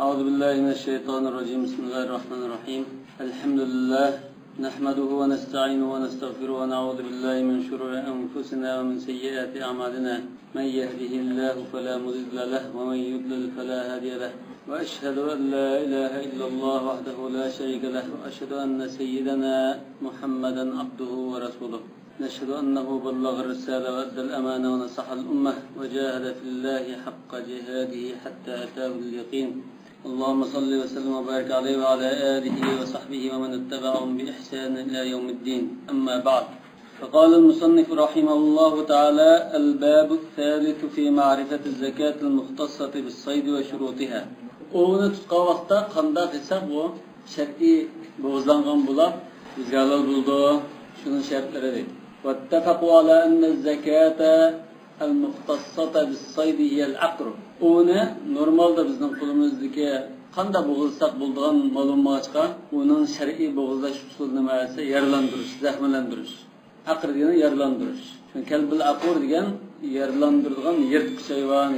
أعوذ بالله من الشيطان الرجيم. بسم الله الرحمن الرحيم. الحمد لله نحمده ونستعينه ونستغفره ونعوذ بالله من شرور أنفسنا ومن سيئات أعمالنا. من يهده الله فلا مضل له ومن يضلل فلا هادي له. وأشهد أن لا إله إلا الله وحده لا شريك له وأشهد أن سيدنا محمدا عبده ورسوله. نشهد أنه بلغ الرسالة وأدى الأمانة ونصح الأمة وجاهد في الله حق جهاده حتى أتاه اليقين. اللهم صل وسلم وبارك عليه وعلى آله وصحبه ومن اتبعهم بإحسان إلى يوم الدين. أما بعد، فقال المصنف رحمه الله تعالى: الباب الثالث في معرفة الزكاة المختصة بالصيد وشروطها. Oğunu tutkan vakta kanda kısak bu şerti boğuzlangan bulap rüzgarlar buldu. Şunun şartları değil. واتفقوا على أن الزكاة المختصة بالصيد هي العقر. Onu normalde bizim kulumuzdaki kanda boğulsak bulduğun malummaçka onun şer'i boğulaş usulü neyse yarlandırış, zahmelendiriş. Akr diyene yarlandırış. Çünkü kelbil akur diyen yarlandırılan yırtık hayvan.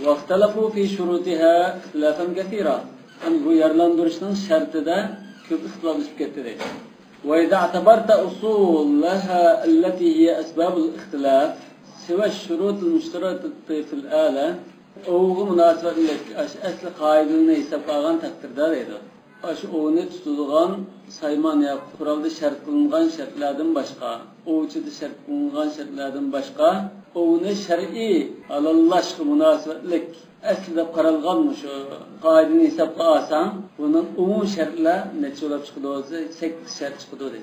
واختلفوا في شروطها اختلافا كثيرا. Yani bu yarlandırışın şartı da köp ihtilaf etkileri. وإذا اعتبرت أصولها التي هي أسباب الاختلاف سوى الشروط المشترطة في الآلة أو مناسبة لك أصل قاعدة يسبقان تقديرda deydi. Onu tutulgan sayman ya kuralda şart kılıngan şartlardan başka, uçuda şart kılıngan şartlardan başka, onu şer'i alallaşkı münasebetlik aslında karalganmış o kaidini hesapla alsan, bunun umum şartla neçe olap çıkıdı olsa 8 şart çıkıdı dedi.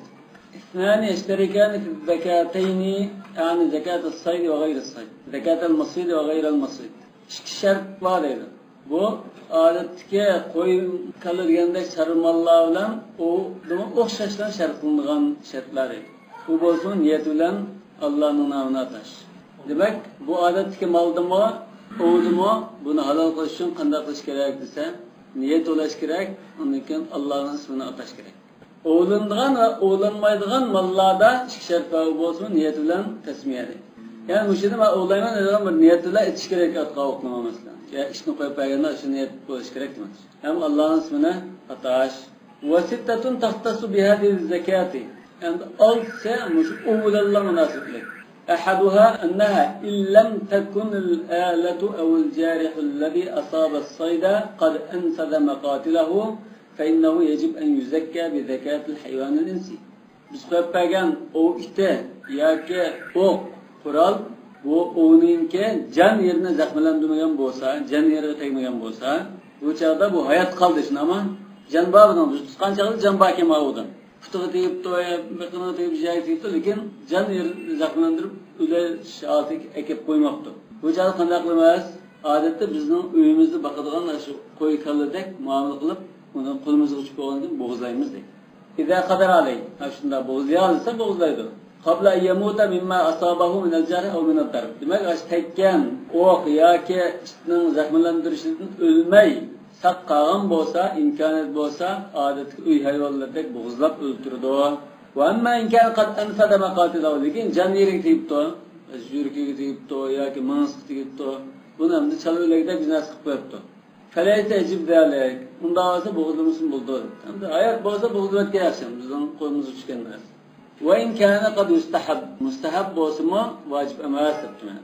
İsnani eşterikani fi zekateyni, yani zekat-ı sayd ve gayr-ı sayd, zekat-ı masid ve gayr-ı masid. 2 şart var dedi. Bu adetke koy kalır yanında sarmallar bilen o o'xshashdan shart qilingan shartlar edi. Bu bo'lsin niyat bilan Allohning nomini atash. Demak, bu odatdagi maldimi, o'ldimi, buni halol qilish uchun qanday qilish kerak desa, niyat o'lash kerak, undan keyin Allohning ismini atash kerak. O'lindigan va o'linmaydigan mallarda ikki shart bo'lsin, niyat bilan tasmiya edi. Yani bu şeyde ben olayman dedim bir niyetle etiş gerek atqa oqlama mesela. Ya işni qo'yib qo'yganda shu niyat bo'lish kerak demak. Hem Allohning ismini atash va sittatun tahtasu bi hadhihi zakati. And also mush ulallah munasiblik. أحدها أنها إن لم تكن الآلة أو الجارح الذي أصاب الصيد قد أنفذ مقاتله فإنه يجب أن يزكى بزكاة الحيوان الإنسي. Biz qo'yib qo'ygan o ite yoki o'q Kural bu o'ninki can yerine zaxmelendirmegen bo'lsa, can yeriga tegmagan bo'lsa, bu chaqda bu hayat qoldi shuni ama can boridan tutgan chaqda can bor ekan o'da. Putig'i tegib to'yib, biqini tegib joyi tegibdi, lekin can yerini zaxmelendirib o'lash shoti ekib qo'ymoqdi. Bu chaqda qanday qilamiz? Odatda bizning uyimizni boqadigan shu qo'y kalladek muomala qilib, uni qo'limizga uchib qo'ygandan bo'g'izlaymiz deydi. İza qadar alay, shunda bo'g'izlayolsa bo'g'izlaydi. Qabla yamuta mimma asabahu min al-jarh aw min ad-darb. Demak, tekkan o'q yoki itning zaxmlantirishidan o'lmay saq qolgan bo'lsa, imkoniyat bo'lsa, odatda uy hayvonlardek bo'g'izlab o'ltirdi. Va amma in kan qad anfada maqatilahu, lekin jon yeriga tegibdi, yurkiga tegibdi yoki mansq tegibdi, buni ham chalolagda biznes qilib qo'yibdi. Falaysa yajib dalik. Unda bo'lsa bo'g'izlamasin bo'ldi. Endi hayot bo'lsa bo'g'izlatga yaxshi, bizning qo'limiz uchgan narsa. وإن كان قد يستحب مستحب بوسما واجب أمارة تبتمان.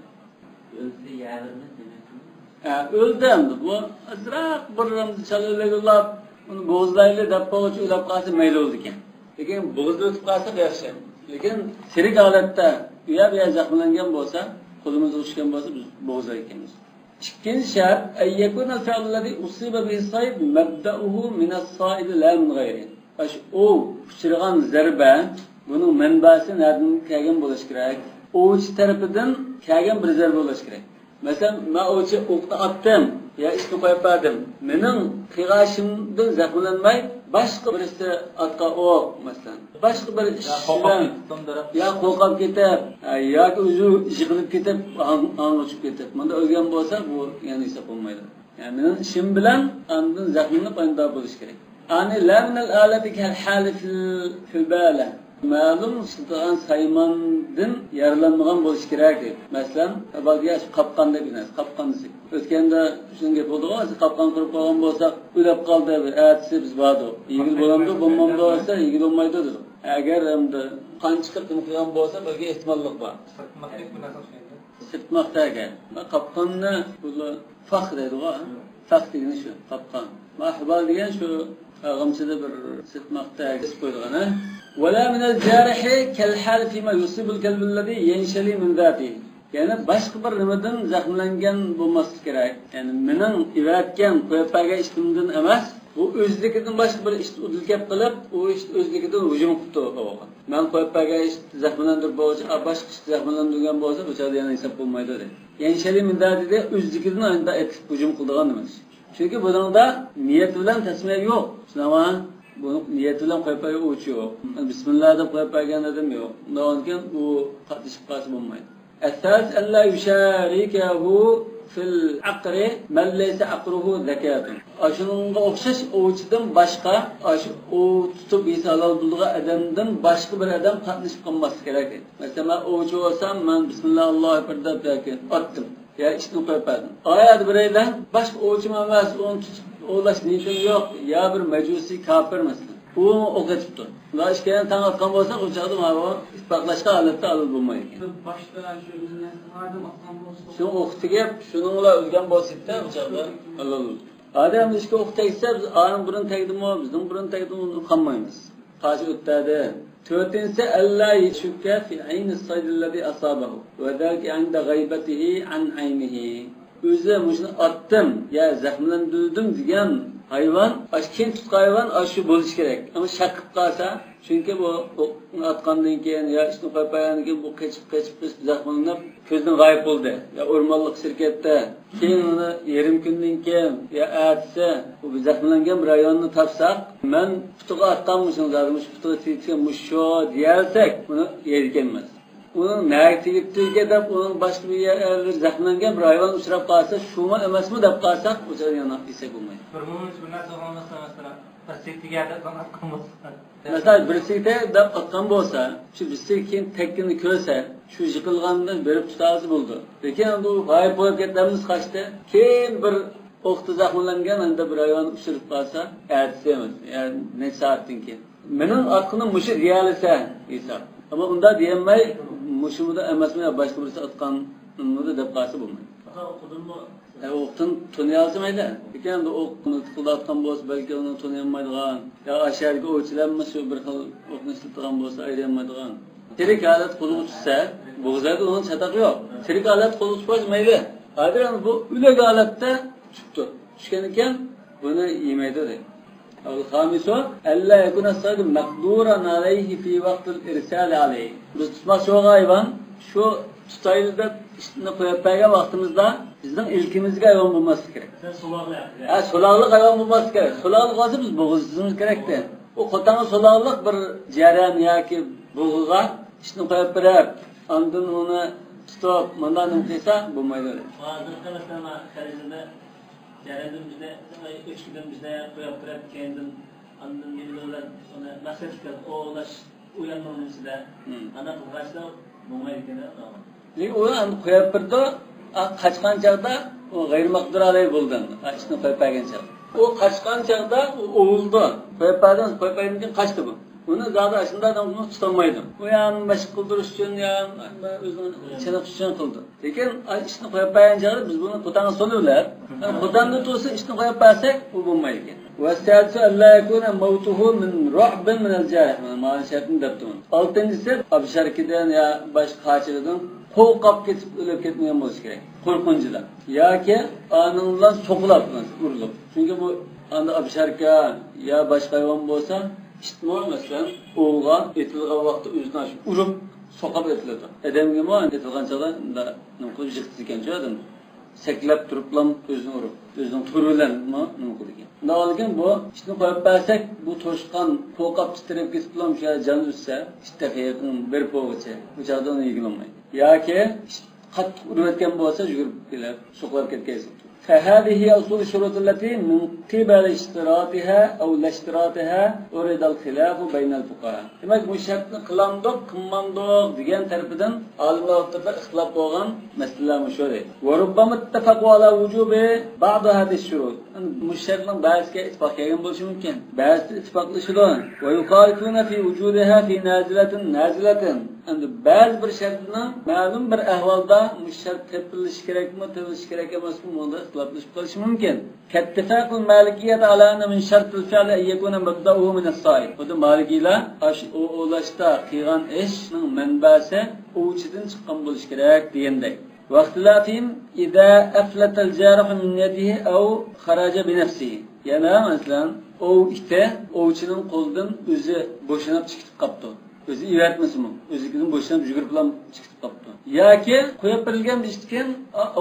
Öldüm bu azraq bir çalılı yollar onu boğuzlayla dappa uç ulap qalsa mayli oldu ekan. Lekin boğuzda o'tib qalsa yaxshi. Lekin tirik holatda uya zaxmlangan bo'lsa, qo'limizga ushgan bo'lsa biz boğuzlar ekanmiz. İkinci şart ayyakun al-fi'l alladhi usiba bihi sayd mabda'uhu min as-sa'id la min ghayri. O uçurgan zarba bunun menbasi nereden kelgan bo'lishi kerak? O'ch tarafidan kelgan bir zarba bo'lishi kerak. Mesela men o'chi o'qni otdim, ya ishni qo'yib berdim. Mening qiyg'ashimdan zaxmlanmay, boshqa birisi otqa o'q, masalan. Boshqa bir ishdan ya qo'rqib ketib, yoki o'zi yig'ilib ketib, o'chib ketib. Bunda o'lgan bo'lsa, bu ya'ni hisob bo'lmaydi. Yani mening ishim bilan ondan zaxmlanib paydo bo'lishi kerak. Yani la min al-alati kal hal fil bala. ma'lum siltagan saymandan yaralanmagan bo'lishi kerak deb. Masalan, balga qopqon deb emas, qopqon desek. O'tganda shunga gap bo'ldi-ku, qopqon qurib qo'ygan bo'lsak, o'lab qoldi, atsi biz bordi. Yigil bo'lamdi, bo'lmamdi bo'lsa, yigil bo'lmaydi dedi. Agar endi qon chiqib qilgan bo'lsa, balki ehtimollik bor. Sirtmoqdaga. Qopqonni bu faq deydi-ku. Faq degani shu, qopqon. Mahbal degan shu g'amchida bir sirtmoqdaga qo'yilgan, ha. Wala min al-jarihi kal-hal fima yusibul kalb alladhi yanshali min zatihi. Yani başka bir nimadan zaxmlangan bo'lmaslik kerak. Yani mening ivatgan qo'ypaga ishtimdan emas, bu o'zligidan boshqa bir ish udilkab qilib, u ish o'zligidan hujum qilib qo'ygan. Men qo'ypaga zaxmlandirib bo'lsa, boshqa ish zaxmlandirgan bo'lsa, bu joyda yana hisob bo'lmaydi dedi. Yanshali min zatihi o'zligidan anda etib hujum qilgan emas. Chunki buningda niyat bilan tasmiya yo'q. Shunama bu niyat bilan qo'ypaga o'chiyor. Bismillah deb qo'ypagan adam yo'q. Undan keyin u qatnashib qolsa bo'lmaydi. الثالث ألا يشاركه في العقر من ليس عقره ذكاة. Aşununla okşaş oğuçdan başka, o tutup İsa'lar bulduğu adamdan başka bir adam katlaşıp kalması gerek. Mesela oğuçu olsam ben Bismillahirrahmanirrahim derken attım. Ya işte koyardım. Ayet bireyden başka oğuçu memez onu tutup oğlaş niyetim yok. Ya bir mecusi kafir mesela. Bu okuttu. Daha işkenen tam atkan olsa uçadım abi o ispatlaşka alette alır bulmayı. Başta şu üzerinden adım atkan olsa. Şunu okutup şununla ölgen bositte uçaklar alır. Adem işki okutaysa biz ağın burun tekdim o bizim burun tekdim onu kanmayız. Karşı ötterde. Tövbetinse Allah yeşükke fi ayni saydillezi asabahu. Ve delki inde gaybetihi an aynihi. Özü muşunu attım ya zahmlendirdim diyen hayvan, kim tutqan hayvan aşı bo'lish kerak. Ama shakib qolsa, chunki bu atqandan keyin ya ishni qo'ypagandan keyin bu qechib zaxmlanib ko'zdan g'oyib bo'ldi. Ya o'rmonlik shirkatda keyin uni yarim kundan keyin ya atsa bu zaxmlangan bir hayvonni topsak, men putiga atqanmishim, zarmush putiga teggan musho deyalsak, buni yerganmas. Onun nəyətiyibdirgə deb onun başqa bir yerdə zaxmlangan bir hayvan uçrab qalsa, şuma emasmı deb qalsaq, o cür yana ise bo'lmaydi. Mesela birisiga deb atqan bo'lsa, shu birisi keyin tekkini ko'rsa, shu yiqilgandan berib tutasi bo'ldi. Lekin bu g'oyib bo'lib ketganimiz qachdi. Keyin bir o'qti zaxmlangan anda bir hayvan uçrab qalsa, aytsangiz, ya'ni necha soatdan keyin. Mening atqinim mushi deyalsa, hisob. Ama unda diyemey, muşumuda emasmı ya başka birisi atqanını deb qalsa bo'lmaydi. O'qidimmi? O'qtin tunayolmaydi. Lekin de o'qni tiqilib atqan bo'lsa, balki uni tunayolmaydigan, ya asharga o'chilanma shu bir xil o'qni tiqilgan bo'lsa, aylanmaydigan. Tirik holat qo'lga tushsa, bo'g'zada uning chatoqi yo'q. Tirik holat qo'lga tushmay mayli. Hozir bu ulag holatda tushdi. Tushgan ekan, buni yemaydi deydi. الخامس ألا يكون الصيد مقدورا عليه في وقت الإرسال عليه. Biz tutmak çok hayvan, şu tutayız da işini koyup vaktimizde bizden ilkimizde hayvan bulması gerek. Sen sulağlı yaptın. Ha, sulağlık hayvan bulması gerek. Sulağlık olsa biz boğazımız gerekti. O kotanın sulağlık bir ceren ya ki boğaza işini koyup verip, andın onu tutup mandanım kıysa bulmaydı. Bazıkta mesela karizinde Cerenimizde, üçgüdümüzde koyup bırak kendin, andın yediler, ona nasıl çıkar, o ulaş uyanmamızda, ana kılgaçta bulmayken de. O an koyup bırdı, kaçkan çağda o gayrimakdur alay buldu, işini koyup aygen çağda. O kaçkan çağda oğuldu, koyup aygen kaçtı bu. Onu zaten aslında onu tutamaydı. O yani meşgul kıldırış için yani özünün çenek için kıldı. Lekin işini koyup ayınca biz bunu kutanı soruyorlar. Kutanı tutsa işini koyup aysak bu bulmaydı. Ve-s-sâlisu allâ yekûne mevtuhu min ru'bin minel cahil. Mâli şertini deptim. Altıncısı abşarkiden ya başka kaçırıdan korkap ketip ölüp ketmeyen olması gerek. Korkuncudan. Ya ki anından sokulap vurulup. Çünkü bu anda abşarka ya başka hayvan olsa İşte mesela oğlan etilgan vakti özünü açıp urup sokap etildi. Edem gibi etilgan çağda da nımkı jıktı adam seklep duruplam özünü urup özünün turbilen nımkı diken. Ne olurken bu işte koyup versek bu toşkan kokap titrep gitip bulam şöyle canı düşse işte fiyatının bir poğaça bu çağda onu ilgilenmeyin. Ya ki kat urup etken bu olsa jügürüp gelip sokular ketkeysin. فهذه هي أصول الشروط التي من قبل اشتراطها أو لا اشتراطها أريد الخلاف بين الفقهاء. Demek bu şartni qılandoq, qılmandoq degan tarafidan olimlar o'rtasida ixtilof bo'lgan masalalar shu deydi. Wa rubbama ittafaqu ala wujubi ba'd hadhihi shurut. Bu shartning ba'ziga ittifoq kelgan bo'lishi mumkin. Ba'zi ittifoqlashadi. Wa yuqalifuna fi wujudiha fi nazilatin. Endi ba'zi bir shartni ma'lum bir ahvolda bu shart tepilishi kerakmi, tepilishi kerak emasmi, bunda ixtiloflashib qolishi mumkin. Kattifaqul malikiyyat ala anna min shartil fi'li an yakuna mabda'uhu min as-sa'id. Bu malikiylar o olashda qilgan ishning manbasi o'chidan chiqqan bo'lishi kerak degandek. Vaqtilafim idza aflata al-jarih min yadihi aw kharaja bi nafsihi. Yana masalan, ovchining qo'lidan o'zi bo'shanib chiqib qopti. O'zi ivatmasmi? O'zining bo'shanib yugurib bilan chiqib qopti. Yoki qo'yib berilgan ishtikan,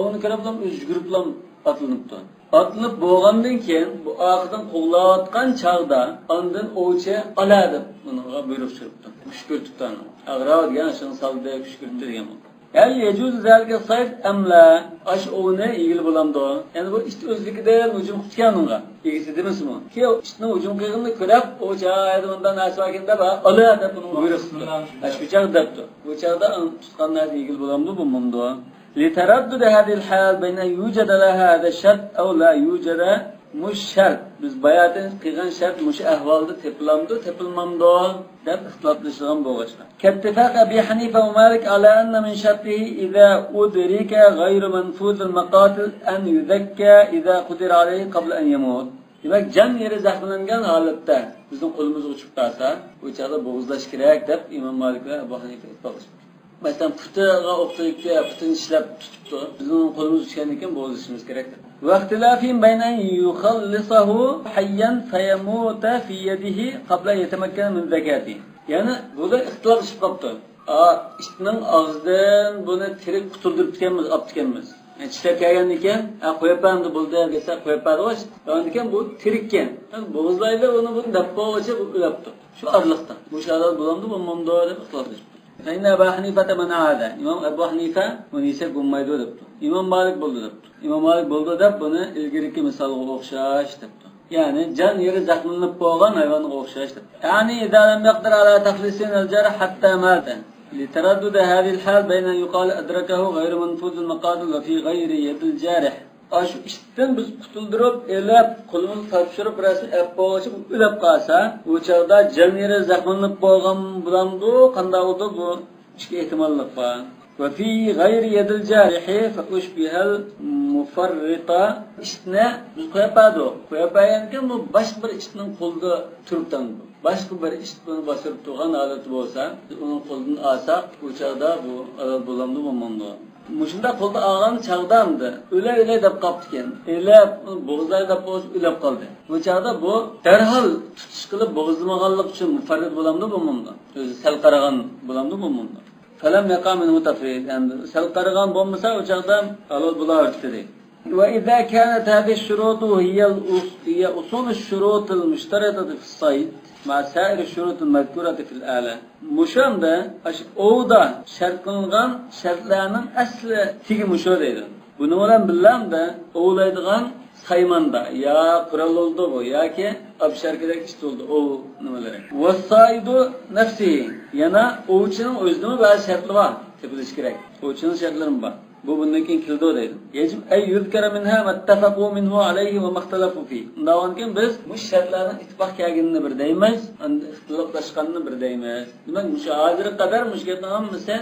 uni qarab bilan o'zi yugurib bilan atlanibdi. Atlanib bo'lgandan keyin bu oqidan qo'g'layotgan chog'da ondan ovchi oladi. Bunga buyruq chiqibdi. Kushkurtdan. Ag'rov degan shuni salda kushkurtdi degan. Hal yecuz zalika sayd amla ash ovni egil bo'lamdi. Ya'ni bu ish o'zligidan hujum qilganunga. Egisi demasmi? Ki ishni hujum qilganini ko'rib, ovchi bundan asvaganda ba oladi buni buyruq qildi. Ash bu chog'da debdi. Bu chog'da tutganlar egil bo'lamdi bu mumdo. لتردد هذه الحال بين أن يوجد لها هذا الشرط أو لا يوجد مش شرط biz bayatın qilgan shart mush ahvolda teplamdi, tepilmamdi deb ixtiloflashgan bo'lgan. Kattifaq Abi Hanifa va Malik ala anna min shartihi idza udrika ghayru manfuz al-maqatil an yuzakka idza qudira alayhi qabla an yamut. Demak, jan yeri zaxmlangan holatda bizning qo'limiz uchib qolsa, o'chada bo'g'izlash kerak deb Imom Malik va Abu Hanifa aytmoqda. Mesela putiga o'qitga putini ishlab tutibdi. Bizning qo'limiz uchgan ekan bo'g'izlashimiz kerak. Vaqtilafin baynan yukhallisahu hayyan fayamuta fi yadihi qabla yatamakkana min zakati. Ya'ni burada ixtilof chiqib qopti. Ishning og'zidan buni tirik qutuldirib ketganmiz, olib ketganmiz. Yani chiqib kelgan ekan, qo'yapamdi bo'ldi desa qo'yapadi o'sh. Ekan bu tirikkan. Bo'g'izlaydi uni buni dab qo'yib o'labdi. Shu arliqda. Bu sharoat bo'lamdi, bu mumdo deb ixtiloflashdi. فإن أبا حنيفة من هذا إمام أبو حنيفة ونيسة قميدو دبتو إمام مالك بولدو دبتو إمام مالك بولدو دب بنا ilgiriki misalga o'xshash debdi. Yani can yeri zaxmlanib bo'lgan hayvonga o'xshash debdi. Yani إذا لم يقدر على تخليص الجرح حتى مات لتردد هذه الحال بين أن يقال أدركه غير منفوذ المقادر وفي غير يد الجارح. Aş işten biz qutuldurup, elab, qo'limizni topshirib, rasm bo'g'ishib, o'lab qolsa, u chog'da jon yeri zaxmlanib bo'lgan bo'lamdi, qanday bo'ldi bu? Ikki ehtimollik bor. Va fi g'ayri yadil jarihi fa ushbihal mufarrita ishni biz qo'yapayankan bu boshqa bir ishning qo'lda turibdan bu. Boshqa bir ish buni bosib turgan holati bo'lsa, uning qo'lidan olsak, u chog'da bu bo'lamdi bo'lmamdi. Mushunda qo'lda olgan chog'damdi. O'lay deb qopti ekan. Elab, bo'g'izlay deb o'lab qoldi. Bu chog'da bu darhol tutish qilib bo'g'izlamaganlik uchun mufarrid bo'lamdi bo'lmamdi. O'zi sal qaragan bo'lamdi bo'lmamdi. Falam yaqam minhu tafrid. Endi sal qaragan bo'lmasa, o chog'da halol bo'lardi. Wa idza kanat hadhihi ash-shurut hiya usul ash-shurut al-mushtaratah fi as-sayd مع سائر الشروط المذكورة في الآلة. Muşanda ovda şart kılıngan şartlarının asli tigi muşo deydi. Bunu olan billam da ovlaydigan saymanda ya kural oldu bu ya ki abşarkidek işte oldu o numaları. Vasaidu nefsi yana ovçunun özünün bazı şartları var. Tepiliş gerek. Ovçunun şartları var. Bu bundakin kildo deydi. Yecib ey yuzkara minha mattafaqu minhu alayhi ve maxtalafu fi. Undankin biz bu şartlarning ittifoq kelganini bir deymiz, ixtiloflashganini bir deymiz. Demak, mushu hozirga qadar mushketni hammasi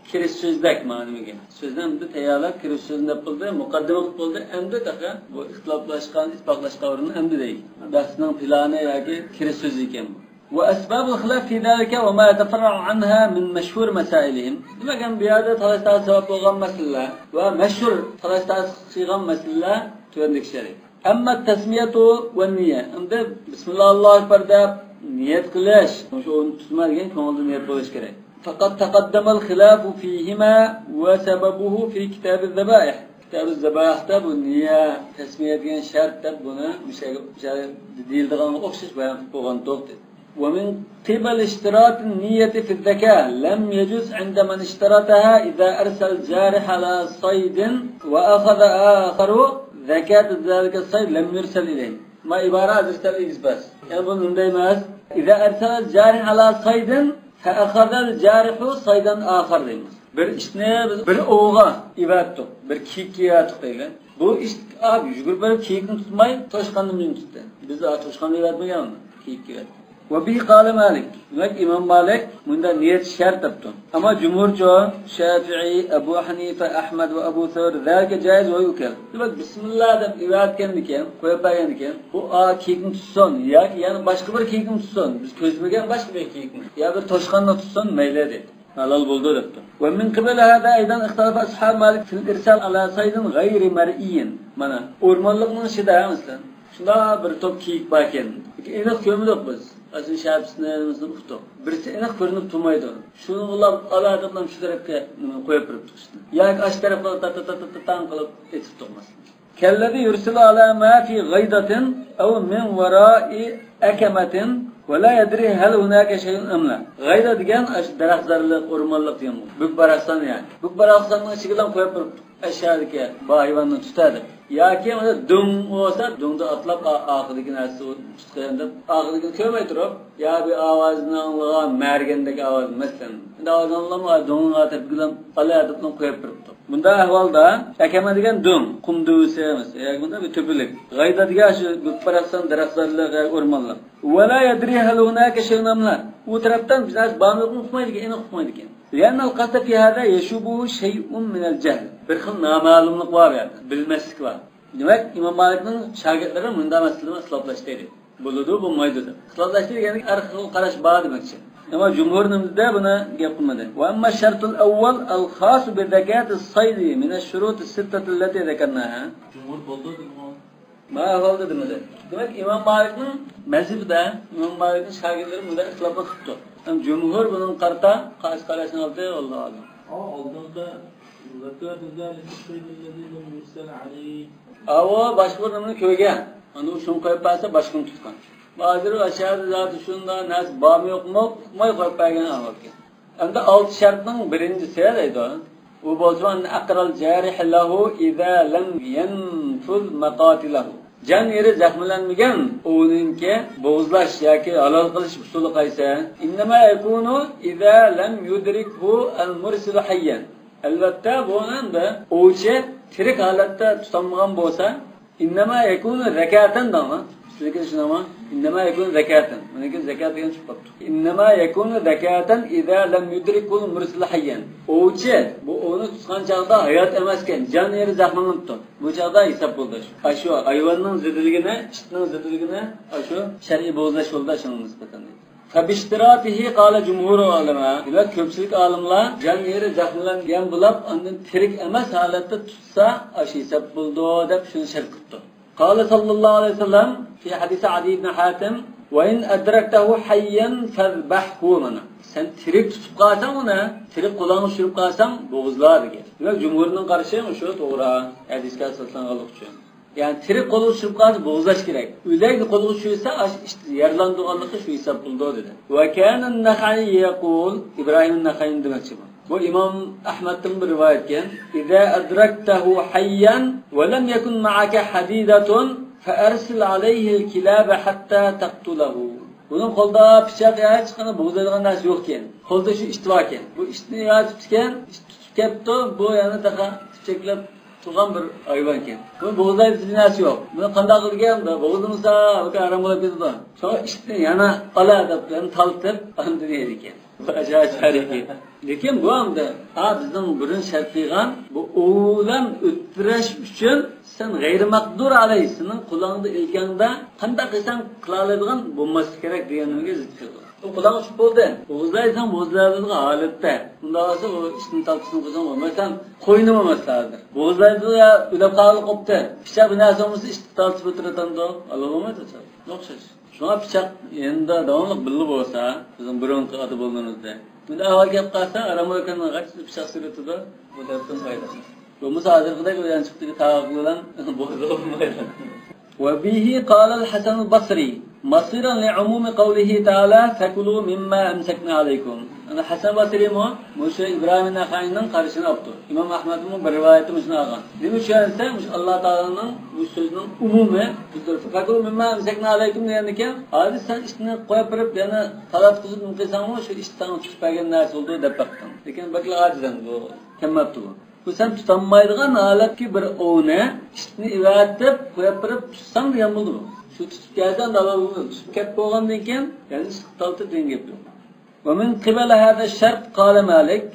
kirish so'zdak ma'noga. So'zdan bitta tayyorlab kirish so'zni deb qildi, muqaddima qilib qildi. Endi taqa bu ixtiloflashgan, ittifoqlashgan o'rni endi deydi. Bahsning plani yoki kirish so'zi ekan bu. وأسباب الخلاف في ذلك وما يتفرع عنها من مشهور مسائلهم. لما كان بهذا ثلاثة سبب وغم مسألة ومشهور ثلاثة صيغة مسألة تورنك شريك. أما التسمية والنية. عند بسم الله الله أكبر داب نية كلاش. مش هو تسمى لين كمان نية كلاش كره. فقد تقدم الخلاف فيهما وسببه في كتاب الذبائح. كتاب الذبائح تاب النية تسمية كان شرط تاب بنا مش ديل دغان أخشش بيان بوغان توقت. ومن قبل اشتراط النية في الذكاء لم يجوز عند من اشترطها إذا أرسل جارح على صيد وأخذ آخر zekat zalika say lem yursal ilayhi. Ma ibara irsal isbas. Yani bunun deymez. İza ersala jarih ala saydin fa akhadha jarihu saydan akhar deymiz. Bir ishni bir o'g'a ivatdik, bir kiyikka ivatdik deyli. Bu ish abi yugurib berib kiyikni tutmay, toshqanni bilan tutdi. Biz toshqanni ivatmaganmi? Kiyikka ivatdik. Ve bihi qala Malik. Demek İmam Malik bunda niyet şart yaptı. Ama cumhurcu, Şafii, Ebu Hanife, Ahmed ve Ebu Thawr zalika caiz ve yukel. Demek Bismillah deb ivatken diken, koyup bayan diken, bu kiyikni tutsun, yani başka bir kiyikni tutsun. Biz közmegen başka bir kiyikni. Ya bir toshqanni tutsun meyle dedi. Halal buldu debdi. Ve min qibali hada aydan ixtilafa ashab Malik fil irsal ala saydin gayri mar'iyyin. Mana o'rmonlikning ishida masalan shunda bir top kiyik bor ekan. Aniq ko'miliq biz. Azın şahsiyetlerimizden uçtu. Birisi enak görünüp durmaydı. Şunu ulan aladımdan şu tarafga koyup duruptu işte. Yani aç tarafga tan kılıp etip durmaz. Kellezi yursilu ala ma fi gaydatin ev min vara'i ekemetin ve la yedri hel hunaka şeyun emla. Gayda degan daraxtzorlik, o'rmonlik degan. Buk baraqsan yani. Buk baraqsanning ichidan koyup duruptu. Aşağıdaki bu hayvanını tutardı. Ya ki dum olsa dumda atlap ağıdaki narsa tutqanda ağıdaki kömey durup ya bir avazını anlağa mergendeki avaz mesela. Şimdi avazını anlama dumun atıp gilan alayatını koyup duruptu. Bunda ahvalda ekeme degan dum, qumdusi mesela. Yani bunda bir töpülük. Gayda degan şu bukparaqsan daraxtzorlik, o'rmonlik. Ve la yadri hal hunaka shay'un amla. Bu taraftan bizlar bağımlılık uqmaydi, eni uqmaydi ekan. لأن القصد في هذا يشوبه شيء من الجهل. Bir xil namalumlik var yani, bilmeslik var. Demek İmam Malik'nin şagirdleri bunda meseleni ıslahlaştırdı. Buludu, bulmaydı. Islahlaştırdı yani her xil qarash var demekçi. Ama cumhurumuzda buna gap qilmadi. Wa amma shartul awwal al-khas bi zakati as-sayd min ash-shurut as-sittah allati zakarnaha. Cumhur buldu mu? Ma oldu demedi. Demek İmam Malik'nin mezhebida İmam Malik'nin şagirdleri bunda ıslahla tuttu. Cumhur bunun qarta qarashini oldi, Alloh alam. Oldinda zakat zalika saydillazina yursal alayhi. Avo boshqalarni ko'rgan. Ana shuni qo'yib bersa boshqani tutgan. Ba'zilar aşağıda zati shunda nas bormi yo'qmi, qo'yib bergan avvalga. Endi 6 shartning birinchisi deydi. U bo'lsa aqral jarih lahu idza lam yanfuz maqatilahu. Can yeri zaxmlanmagan o'ninki bo'g'izlash yoki halol qilish usuli qaysi? Innama yakunu idza lam yudrikhu al-mursil hayyan. Albatta bu endi o'chi tirik holatda tutilmagan bo'lsa, innama yakunu zakatan dama. Sizga tushunami? Innama yakunu zakatan. Meniki zakat degan chiqibdi. Innama yakunu zakatan idza lam yudrikhu al-mursil hayyan. O'chi bu o'ni tutgan chaqda hayot emasken, jon yeri zaxmlanibdi. Bu chaqda hisob bo'ldi. Shu hayvonning zidligini, ishning zidligini shu shar'iy bo'zlash yo'lida shunga nisbatan. Fabishtiratihi qala jumhur ulama. Demak ko'pchilik olimlar jon yeri zaxmlangan bo'lib, undan tirik emas holatda tutsa, shu hisob bo'ldi deb shuni shart qildi. قال صلى الله عليه وسلم في حديث عدي بن حاتم وإن أدركته حيا فاذبحه منا. Sen tirik tutup qalsan ona, tirik qulağını sürüp qalsan boğuzlar degan. Demak jumhurning qarashi shu to'g'ri. Hadisga asoslanganlik uchun. Yani tirik qo'lga sürüp qalsa boğuzlash kerak. O'layni qo'lga sürsa yarlandiganligi shu hisob bo'ldi dedi. Va kana an-Naxai yaqul İbrahim an-Naxai demakchi bu. Bu İmam Ahmed'in bir rivayetken İza adraktahu hayyan ve lem yekun ma'aka hadidatun fa'arsil alayhi'l kilaba hatta taqtulahu. Bunun qo'lda pichoq yoki chiqani bo'g'izlaydigan narsa yo'q ekan. Qo'lda shu ishti bor ekan. Bu ishni yozib tutgan, tutib ketdi, bu yana taqa pichoqlab turgan bir hayvon ekan. Bu bo'g'izlaydigan narsa yo'q. Buni qanday qilganda bo'g'izimizda aram bo'lib ketdi. Sonra ishni yana ola deb taltib andin ekan. Acayip hareket. Lekin bu anda bizning burun shartligan bu o'lan o'ttirish uchun sen g'ayri maqdur alaysining qulog'ida ilganda qanday qilsang qila oladigan bo'lmasi kerak deganimga zid keldi. O qulog'i tushib bo'ldi. Bo'g'izlaysan bo'g'izlaydigan holatda. Unda bo'lsa u ishni talqisini qilsang bo'lmasam qo'ynim emaslardir. Bo'g'izlaydiga ulab qolib qopti. Pichoq binasimizni ishni talqisib o'tirotanda Alloh bo'lmaydi. O'xshash. Şuna pichoq endi davomli bilib bo'lsa, bizning burunqi oti bo'lganimizda. Bunda avval gap qilsa, aramoykanning g'achli pichoq suratida bu darddan foydasi. Bu musodirqidagi o'yan chiqdiki tavaqqilan bo'lmaydi. Wa bihi qala al-Hasan al-Basri. Masiran li umumi qawlihi ta'ala fakulu mimma amsakna alaykum. Ana Hasan Basri mo Muşa İbrahim Nakhaynın qarşısına yaptı. İmam Ahmed'in bir rivayeti müşuna algan. Demiş şöyle Allah Teala'nın bu sözünün umumi fakulu mimma amsakna alaykum degandikan, hozir sen ishni qo'yib turib yana talab qilib qilsangmi shu ishdan tutmagan narsa bo'ldi deb baqdim. Lekin bakla ajizan bu kamapti bu. Bu sen tutanmaydigan holatki bir ovni ishni ivatib qo'yib turib tutsang degan bo'ldi bu. Shu tutib kelgan dalil tutib kelib bo'lgandan keyin yana talti degan gap yo'q. Ve min qibala hada şart qala Malik,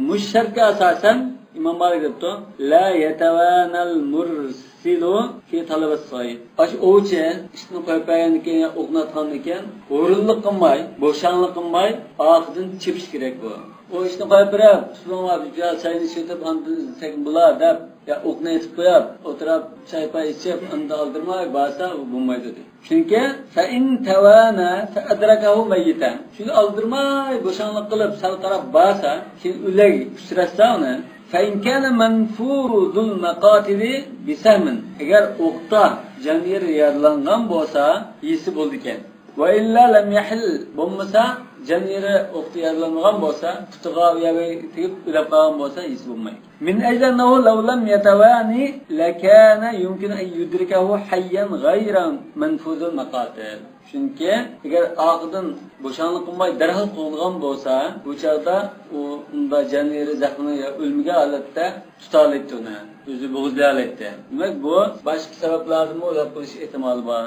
mushtarka asasan İmam Malik debdi, la yatawanal mursilu fi talab as-sayid. Aş oğuchi ishni qo'yib qo'ygandan ya o'qnatgandan keyin o'rinliq qilmay, bo'shanlik qilmay, oxidan chepish kerak bu. O ishni qo'yib berib, "Sulomov bitta chayni ichib, andan sekin bular" deb ya o'qni etib qo'yib, o'tirib chay pay ichib, unda oldirmay basa bo'lmaydi dedi. Chunki fa in tawana fa adrakahu mayyitan. Shuni oldirmay bo'shanlik qilib sal qarab basa, keyin ulag uchrasa uni فإن كان منفور ذو المقاتل بسهم eğer o'qda janir yarlangan bo'lsa yesi bo'ldi ekan. Va illa lam yahil bo'lmasa janiri o'qda yarlangan bo'lsa qutiga yo'li tegib o'lib qolgan bo'lsa yesi bo'lmaydi. Min ajlanahu law lam yatawani lakana yumkin an yudrikahu hayyan ghayra manfuzul maqatil. Chunki agar oqidan bo'shanlik qilmay darhol qo'yilgan bo'lsa, bu chaqda u unda janiri zaxmini o'lmagan holatda tutalaydi uni, o'zi bo'g'izlaydi. Demak, bu boshqa sabablardan o'lab qo'yish ehtimoli bor.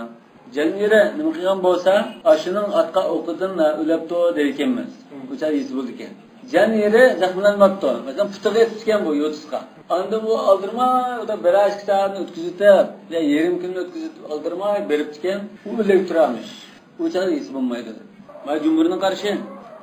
Janiri nima qilgan bo'lsa, ashuning atqa o'qidan o'labdi deykenmiz. Bu chaqda yuz bo'ldi ekan. Janiri zaxmlanmabdi. Masalan, putiga tutgan bu yo'tisqa. Anda bu aldirmay, o da bir ay kitabını ötküzüp, ya yarım gününü ötküzüp aldırmay, berip çıkan, u öyle turamış. Bu çağda iyisi bulmaydı. Ma Cumhur'un karşı.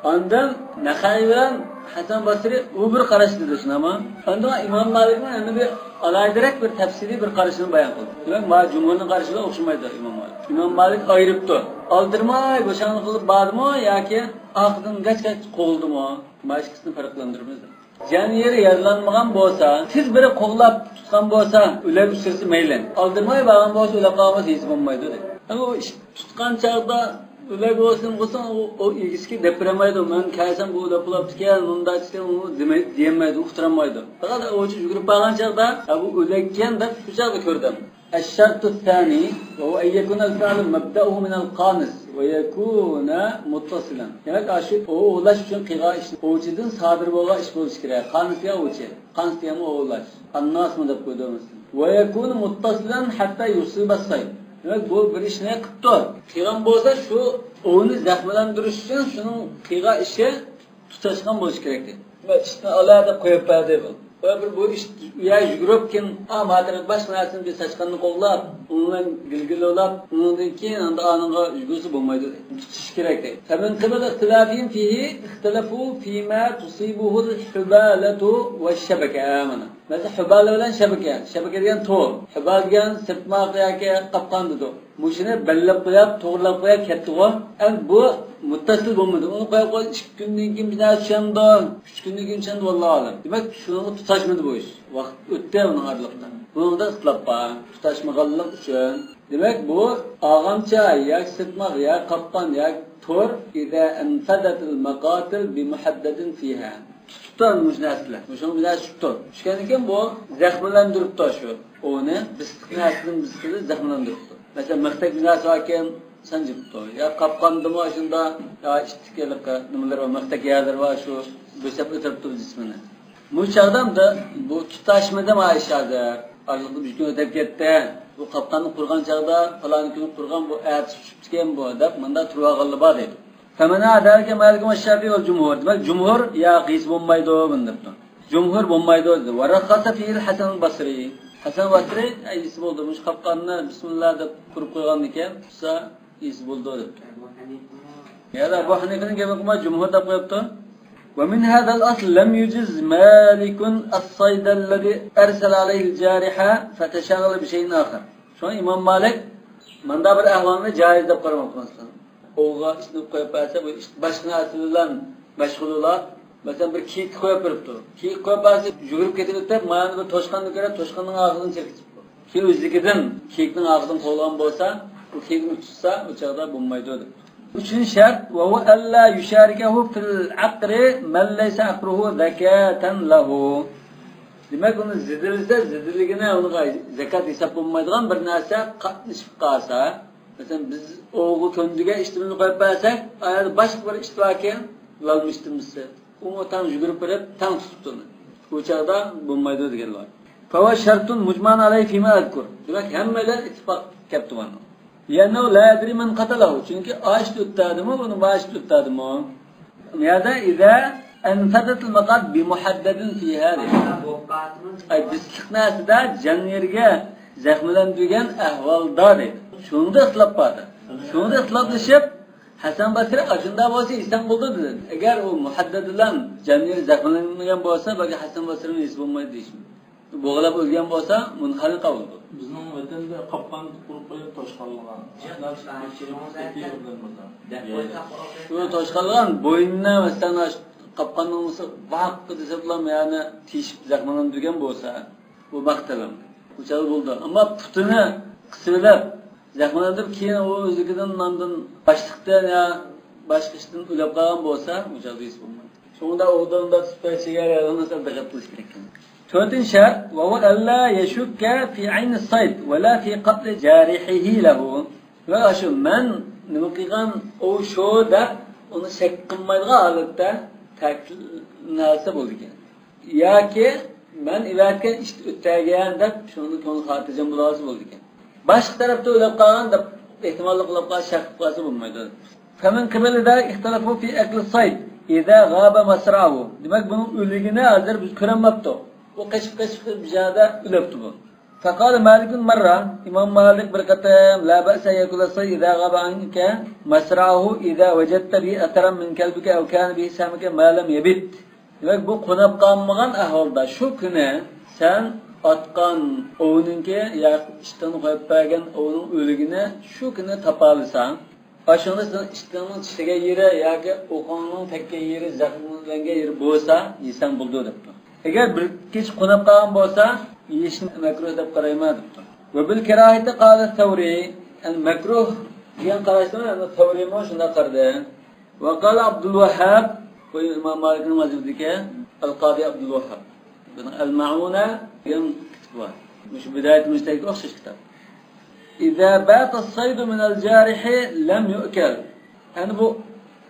Andan Nakha'i bilen Hasan Basri u bir qarış dedi şuna ama. Anda İmam Malik'in yani bir alaydırak bir tefsiri bir qarışını bayan kıldı. Demek ma Cumhur'un karşıyla okşamaydı İmam Malik. İmam Malik ayırıptı. Aldırmay, boşanlık kılıp bağdı mı ya ki akıdın kaç kovuldu mu? Başkasını farklandırmazdı. Janiri yaralanmagan bo'lsa, siz biri qo'llab tutgan bo'lsa, ular uchirsa mayli. Oldirmay bo'lgan bo'lsa, ular qolmasa hech bo'lmaydi dedi. Ama o tutgan chaqda ular bo'lsin, o ilgisi depremaydi. Men kaysam bu ular tutgan, unda tutgan uni demaydi, uqtiramaydi. Faqat o'chi yugurib qolgan chaqda, bu ulargan deb shu chaqda ko'rdim. الشرط الثاني وهو أن يكون الفعل مبدأه من القانص ويكون متصلا. Yani aşık o ulaş için kığa iş, oğuçidin sadır boğa iş buluş kire. Kanıs ya oğuçi, kanıs ya mı o ulaş. Annas mı da koyduğumuz. ويكون متصلا حتى يصيب الصيد. Yani bu bir iş ne kıttı? Kığan bozsa şu onu zahmelandırış için şunun kığa işi tutaşkan buluş gerekti. Ve işte Allah'a da koyup verdi bu. Bu iş ya yugurupken ama hatırlat başka narsani bir saçkanını qo'llab, undan gilgil olab, undan keyin anda anıga yugusu bo'lmaydi. Tutish kerak deydi. Famin qibal ixtilafin fihi ixtilafu fima tusibuhu al-hubalatu wash-shabaka amana. Mesela hubala bilan shabaka. Shabaka degan to'r. Hubal degan sirtmoq yoki qapqon dedi. Mushuni ballab qo'yib, to'g'rilab qo'yib ketdi-ku. Bu muttasil bo'lmadi. Uni qo'yib 2 kundan keyin bir narsa tushandi, 3 kundan keyin tushandi vallohu alam. Demak, shuni tutashmadi bu ish. Vaqt o'tdi uning araliqdan. Bunda ixtilof bor. Tutashmaganlik uchun. Demak, bu og'amcha yoki sirtmoq yoki qapqon yoki to'r ida anfadatil maqatil bi muhaddadin fiha. Tutdan mujnaslar. Shuni bilan tutdi. Tushgandan keyin bu zaxmlantiribdi shu. Uni bistiqni zaxmlantiribdi. Mesela mıhtak binası hakem sancıptı. Ya kapkandı mı aşında ya iştikelik numaralar var, mıhtak yerler var şu büsep ötürüp durdu cismini. Bu çağdan da bu tutaşmada mı aşağıda? Arlıklı bir gün ötep gitti. Bu kapkanı kurgan çağda falan günü kurgan bu eğer tutken bu adab manda turuğa qallı bağ deydi. Femena derken Malik ve Şafii ve Cumhur. Demek Cumhur ya qis bombaydı o bindipti. Cumhur bombaydı o dedi. Ve rakhasa fiil Hasan Basri. Hasan Basri iyisi bo'ldi. Mush qapqanni bismillah deb qurib qo'ygan ekan, tutsa iyisi bo'ldi deb. Ya Abu Hanifaning gapi qilma Jumhur deb qo'yibdi. Wa min hadha al-asl lam yujiz Malik as-sayd alladhi arsala alayhi al-jariha fatashaghala bi shay'in akhar. Şu İmam Malik manda bir ahvolni joiz deb qaramoqda. O'g'a ishni qo'yib bersa, bu boshqa narsa bilan mashg'ul bo'lib, mesela bir kiyik koyup duruptu. Kiyik koyup berse yugurib ketib o'tib, mana bir toshqanni ko'rib, toshqanning og'zidan chirkitibdi. Ki o'zligidan kiyikning og'zidan qo'lgan bo'lsa, bu hikmi tutsa o çağda bulmaydı. Üçüncü şart ve hu alla yusharikahu fil aqri man laysa aqruhu zakaten lahu. Demek onu zidilse zidiligine onu zekat hesap bulmaydigan bir narsa qatnashib qalsa, mesela biz oğlu köndiga ishtimini qo'yib bersak, ayol boshqa bir ishtiroki olmishtimizsa, u tam yugurib berib, tam tutibdi. Bu çağda bulmaydı deganlar. Fa şartun mujman alayhi fima azkur. Demek hammalar ittifoq kapti bana. Yani la yadri man qatalahu. Çünkü ağaç tutmadı mı, bunu bağış tutmadı mı? Ya da iza anfadat al-maqad bi muhaddadin fi hadi. Ay disliknasida jan yerga zaxmlantirgan ahvolda dedi. Shunda ixtilof bordi. Shunda ixtiloflashib Hasan Basri ashunda bo'lsa inson bo'ldi dedi. Agar u muhaddad bilan jan yer zaxmlanmagan bo'lsa, balki Hasan Basrining his bo'lmaydi deyishdi. Bo'g'lab o'lgan bo'lsa, munxaliqa bo'ldi. Bizning vatanda qopqon qurib qo'yib toshqanlagan. Shu toshqanlagan bo'yinni masalan qopqonning vaqti desablam, ya'ni tishib zaxmlantirgan bo'lsa, bu maqtalam. Uçağı bo'ldi. Ammo putini qisirlab zaxmlantirib keyin u o'zigidan mandan boshliqdan ya boshqa ishdan ulab qolgan bo'lsa, uçağı his bo'lmaydi. Shunda o'rnida tutib chegaralarni diqqat qilish kerak. Dördüncü şart ve huve alla yeşukka fi ayni sayd ve la fi qatl jarihihi lahu. Ve şu men nimiqigan o şu da onu şek qilmaydigan holatda narsa bo'lgan. Yoki men ilatga ish o'tgan deb shuni ko'ngil xotirjam bo'lasi bo'lgan. Boshqa tarafda o'ylab qolgan deb ehtimolli qilib qolish shak qilsa bo'lmaydi. Faman qibilida ixtilofu fi akli sayd idza g'aba masra'u. Demak buni o'ligini hozir biz ko'rmayapti. O kaçıp bir jada ülepti bu. Fakal Malik'un marra İmam Malik bir katam la ba'sa yakula sayy idza ghaba anka masra'uhu idza wajadta bi atram min kalbika aw kana bi samika ma lam yabit. Demek bu qonab qolmagan ahvolda shu kuni sen atqan o'ninki ya ishdan qo'yib bergan o'ning o'ligini shu kuni topalsan. Aşında sen iştanın tishiga yeri yoki o'qonning tekkan yeri zaxmlangan yeri bo'lsa, yesan bo'ldi debdi. Eğer bir kez qonab qolgan bo'lsa, yeyishni makruh deb qarayman debdi. Va bil karahati qala Tavri, an makruh degan qarashdan Tavri mo shunda qardi. Va qala Abdul Wahhab, bu Imom Malikning mazhabidagi Al-Qadi Abdul Wahhab. Buni Al-Ma'una degan kitоб bor. Mush bidayat mushtaqi o'xshash kitob. İza bata as-sayd min al-jarih lam yu'kal. Yani bu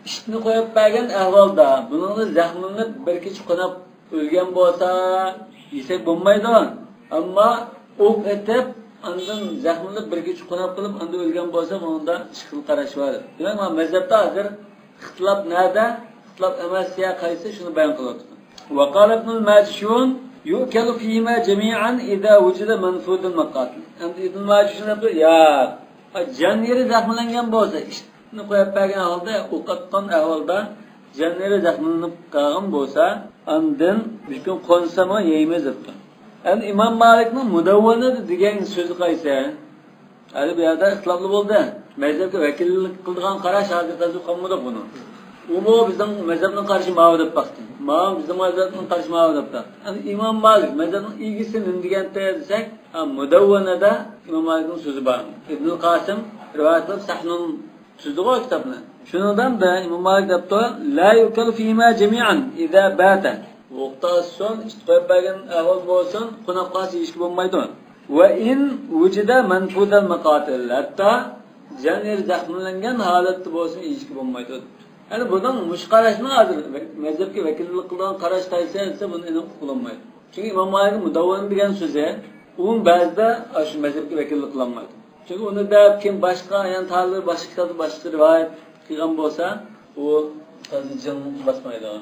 ishni qo'yib bergan ahvolda, buningni zaxmini bir kech qonab o'lgan bo'lsa, yesak bo'lmaydi. Ammo o'q etib, andan zaxmini bir kech qonab qilib, anda o'lgan bo'lsa, bunda ishqil qarash bor. Demak, men mazhabda hozir ixtilof nada, ixtilof emas ya qaysi shuni bayon qilyapti. Va qala ibn al-Majshun yu'kalu fihima jami'an idza wujida manfud al-maqatil. Endi ibn al-Majshun aytdi, ya, jan yeri zaxmlangan bo'lsa, ishni qo'yib bergan holda, o'qatgan ahvolda jan yeri zaxmlanib qolgan bo'lsa, andin bir kun qonsama yeymiz debdi. Endi Imom Malikning Mudawwana degan so'zi qaysi? Hali bu yerda ixtilofli bo'ldi. Mazhabga vakillik qilgan qarash hozir tazu qolmadi buni. U bizning mazhabning qarashi ma'lum deb baxti. Ma'lum bizning mazhabning qarashi ma'lum deb baxti. Endi Imom Malik mazhabning ilgisi nimdiganda desak, Mudawwanada Imom Malikning so'zi bor. Ibn Qasim rivoyat qilib Sahnun so'zi bor kitobni. Shundan da Imom Malik debdi, la yukalu fihima jami'an idza bata. Vaqtdan so'ng qo'yib bergan ahvol bo'lsin, qonab qolsa ish bo'lmaydi. Va in wujida manfudal maqatil. Hatta janir zaxmlangan holatda bo'lsin ish bo'lmaydi. Yani bundan mushqarashni hozir mazhabga vakillik qilgan qarash taysa buni aniq qilinmaydi. Chunki Imom Malikning Mudawwana degan so'zi u ba'zida shu mazhabga vakillik qilmaydi. Chunki uni deb kim boshqa yan ta'lim boshqa kitob boshqa rivoyat qilgan bo'lsa, u tazijin basmaydi.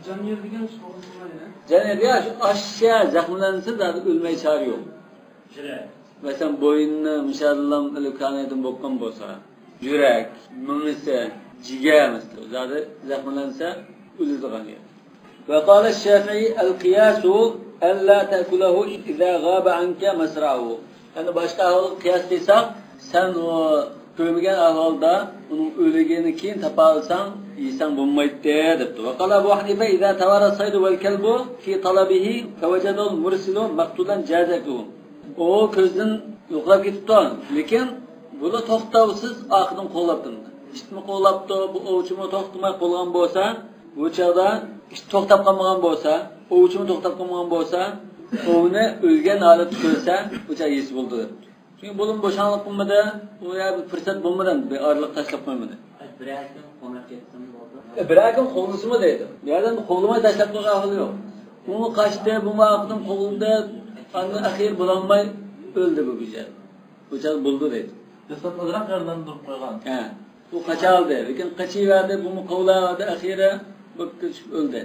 Jan yer degan so'z nima? Jan yer ya ashya zaxmlansa da o'lmay chari yo'q. Yurak. Masalan bo'yinni mushallam ilkanaydan bo'lgan bo'lsa, yurak, mingisi, jigar masalan, zada zaxmlansa o'ladigan yer. Ve qala Shafi'i al-qiyasu alla ta'kulahu idza ghaba anka masra'u. Yani başka qiyas desaq, sen o ko'rmagan ahvolda uning o'ligini keyin topa olsang, yesan bo'lmaydi debdi. Va qala Abu Hanifa idza tawara saydu wal kalbu fi talabihi fawajada al-mursilu maqtulan jazatu. O ko'zdan yo'qlab ketibdi, lekin Bunu to'xtovsiz oxidan qo'llab turdi. İşitmi qo'llabdi, bu ovchimi to'xtamay qolgan bo'lsa, bu chog'da ish to'xtab qolmagan bo'lsa, ovchimi to'xtab qolmagan bo'lsa, ovni o'lgan holatda ko'rsa, bu chog' yesi bo'ldi. Chunki bo'lim bo'shanlik qilmadi, u ya bir fursat bo'lmadan bir orliq tashlab qo'ymadi. Birakim qo'nib ketsin bo'ldi. Birakim qo'lnisimi deydi. Bu yerdan qo'lmay tashlab qo'ygan ahli yo'q. Uni qashdi, bu vaqtdan qo'lda ani axir bo'lolmay o'ldi bu bijar. Bu chog' bo'ldi deydi. Jasad azroq yerdan turib qo'ygan. Ha. Bu qachaldi, lekin qachiverdi, bu qovladi, axira bu o'ldi.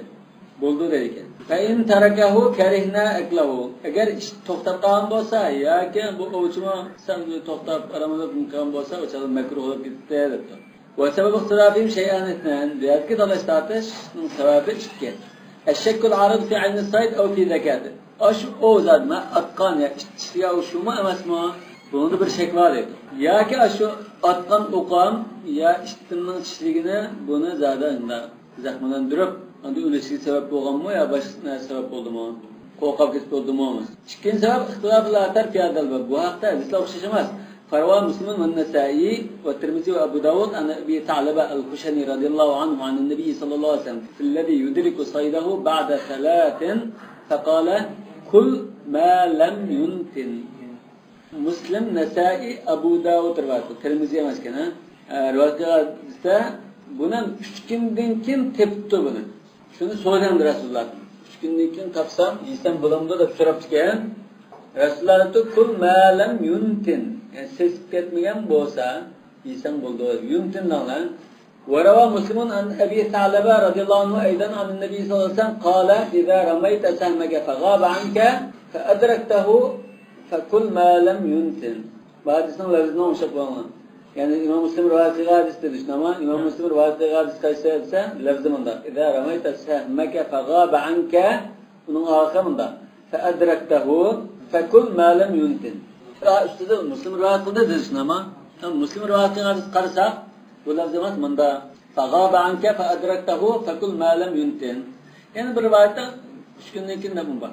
Bo'ldi deydi. Fayn tarakahu karihna aklahu. Agar ish to'xtab qolgan bo'lsa yoki bu ovchimi san to'xtab aramada qolgan bo'lsa, o'chal makruh bo'lib ketdi debdi. Va sabab ixtirafim shay'an etnan. Deyatki talashtatishning sababi ikki. Ash-shakkul arid fi 'ayn as-sayd aw fi zakati. Ash o'zadma atqan ya ishtiya shuma emasmi? Bunda bir shek var edi. Yoki shu atqan o'qam ya ishtimning tishligini buni zada zaxmlantirib, endi o'lishiga sabab bo'lganmi yo boshqa sabab bo'ldimi? Qo'rqib ketib bo'ldimi? Ikkinchi sabab ixtiloflar tarfiyadal bu haqda hadislar o'xshash emas. Farwa Muslim va Nasa'i va Tirmizi va Abu Dawud an Abi Ta'laba al-Khushani radhiyallohu anhu an an-nabiy sallallohu alayhi vasallam alladhi yudriku saydahu ba'da salatin faqala kul ma lam yuntin. Muslim, Nasa'i, Abu Dawud rivoyati, Tirmizi emas ekan, rivoyatda bundan 3 kundan keyin tepdi buni. Shuni so'ragandi Rasululloh. 3 kundan keyin topsam, yesam bo'lamdi deb so'rabdi ekan. Rasululloh aytdi, "Kul ma lam yuntin." Yani sesib ketmagan bo'lsa, yesam bo'ldi. Yuntin lan. وروى مسلم عن أبي ثعلبة رضي الله عنه أيضا عن النبي صلى الله عليه وسلم قال إذا رميت سهمك فغاب عنك فأدركته فكل ما لم ينتن. بعد اسمه لازم نشوفه. Yani İmam Müslim rivayeti hadis dedi ama İmam Müslim rivayeti hadis kaçsa lafzımında إذا رميت سهمك فغاب عنك bunun akabında فأدركته فكل ما لم ينتن. Üstüde Müslim rivayeti dedi ama Müslim rivayeti hadis karsa bu lafzımız bunda فغاب عنك فأدركته فكل ما لم ينتن. Yani bir rivayette 3 günden keyin de var.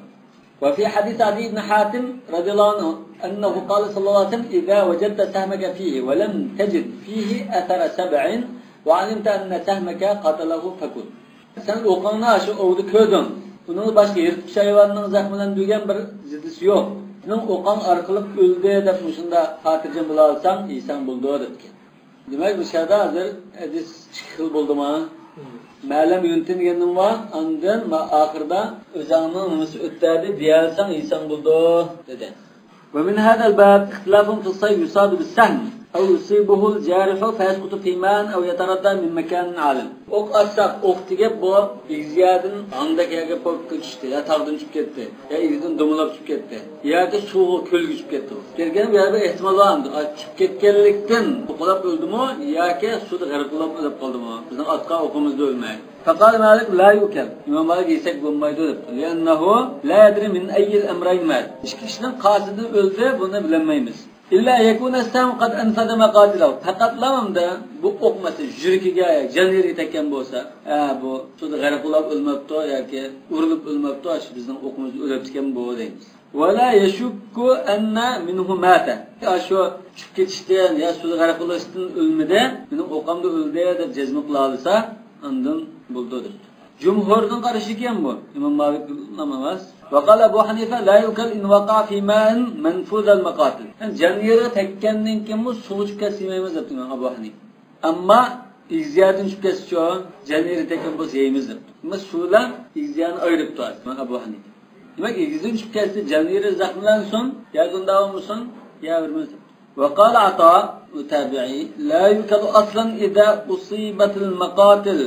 وفي حديث عدي بن حاتم رضي الله عنه أنه قال صلى الله عليه وسلم إذا وجدت سهمك فيه ولم تجد فيه أثر سبع وعلمت أن سهمك قتله فكل. Sen oqanna şu ovdu kördün. Bunun başka yırtık hayvanının zahmından duygan bir zidisi yok. Bunun oqan arqılıp öldü dep şunda hatırcın bula alsan insan buldu dedi. Demek bu şada hazır hadis çıkıl buldu mu? Ma'lam yuntin deganning var, ondan oxirida o'zingning nimasi o'tadi deyalsan inson bo'ldi dedi. Va min hadal bab ikhtilafun fi as-sayy yusad bis-sahm aw yusibuhu al-jarih fa yasqutu fi man aw yataradda min makan alim. Ok asaq oqtiga bu igziyadin andakiga pop ketdi, ya tag'dan tushib ketdi, ya igzdan dumulab tushib ketdi, yoki suvga ko'lga tushib ketdi. Kelgan bu yerda ehtimol bor. Tushib ketganlikdan qo'lab o'ldimi yoki suvda g'arqlab o'lib qoldimi? Bizning atqa o'qimizda o'lmaydi. فقال مالك لا يؤكل. İmam Malik yesek bulmaydı dedi. لأنه لا يدري من أي الأمرين مات. İki kişinin kasidi öldü bunu bilemeyimiz. İlla yekune sam kad enfede maqadilahu. Fakat lamamda bu okması jürkiga janiri tekkan bo'lsa, bu suda g'arqlab o'lmabdi yoki urilib o'lmabdi, shu bizning o'qimizni o'libdigan bu deymiz. Wa la yashukku anna minhu mata. Shu tushib ketishdan ya suda g'arqlashdan o'lmadi, mening o'qamda o'ldi deb jazm qila olsa, ondan buldudur. Cumhurdan karışıken bu. İmam Malik namaz. Ve qala Abu Hanife la yukal in vaqa fi ma'in manfuz al maqatil. Yani caniyere tekkendan keyin bu suv çıkasmaymiz debdi İmam Abu Hanife. Amma igziyadın çıkası şu caniyere tekken bu yeyimiz debdi. Ama suvla igziyani ayırıp tutar İmam Abu Hanife. Demek igziyadın çıkası caniyere zaxmlanson, ya gundavamson, ya vermez. Ve qala Ata tabi'i la yukal aslan idza usibat al maqatil.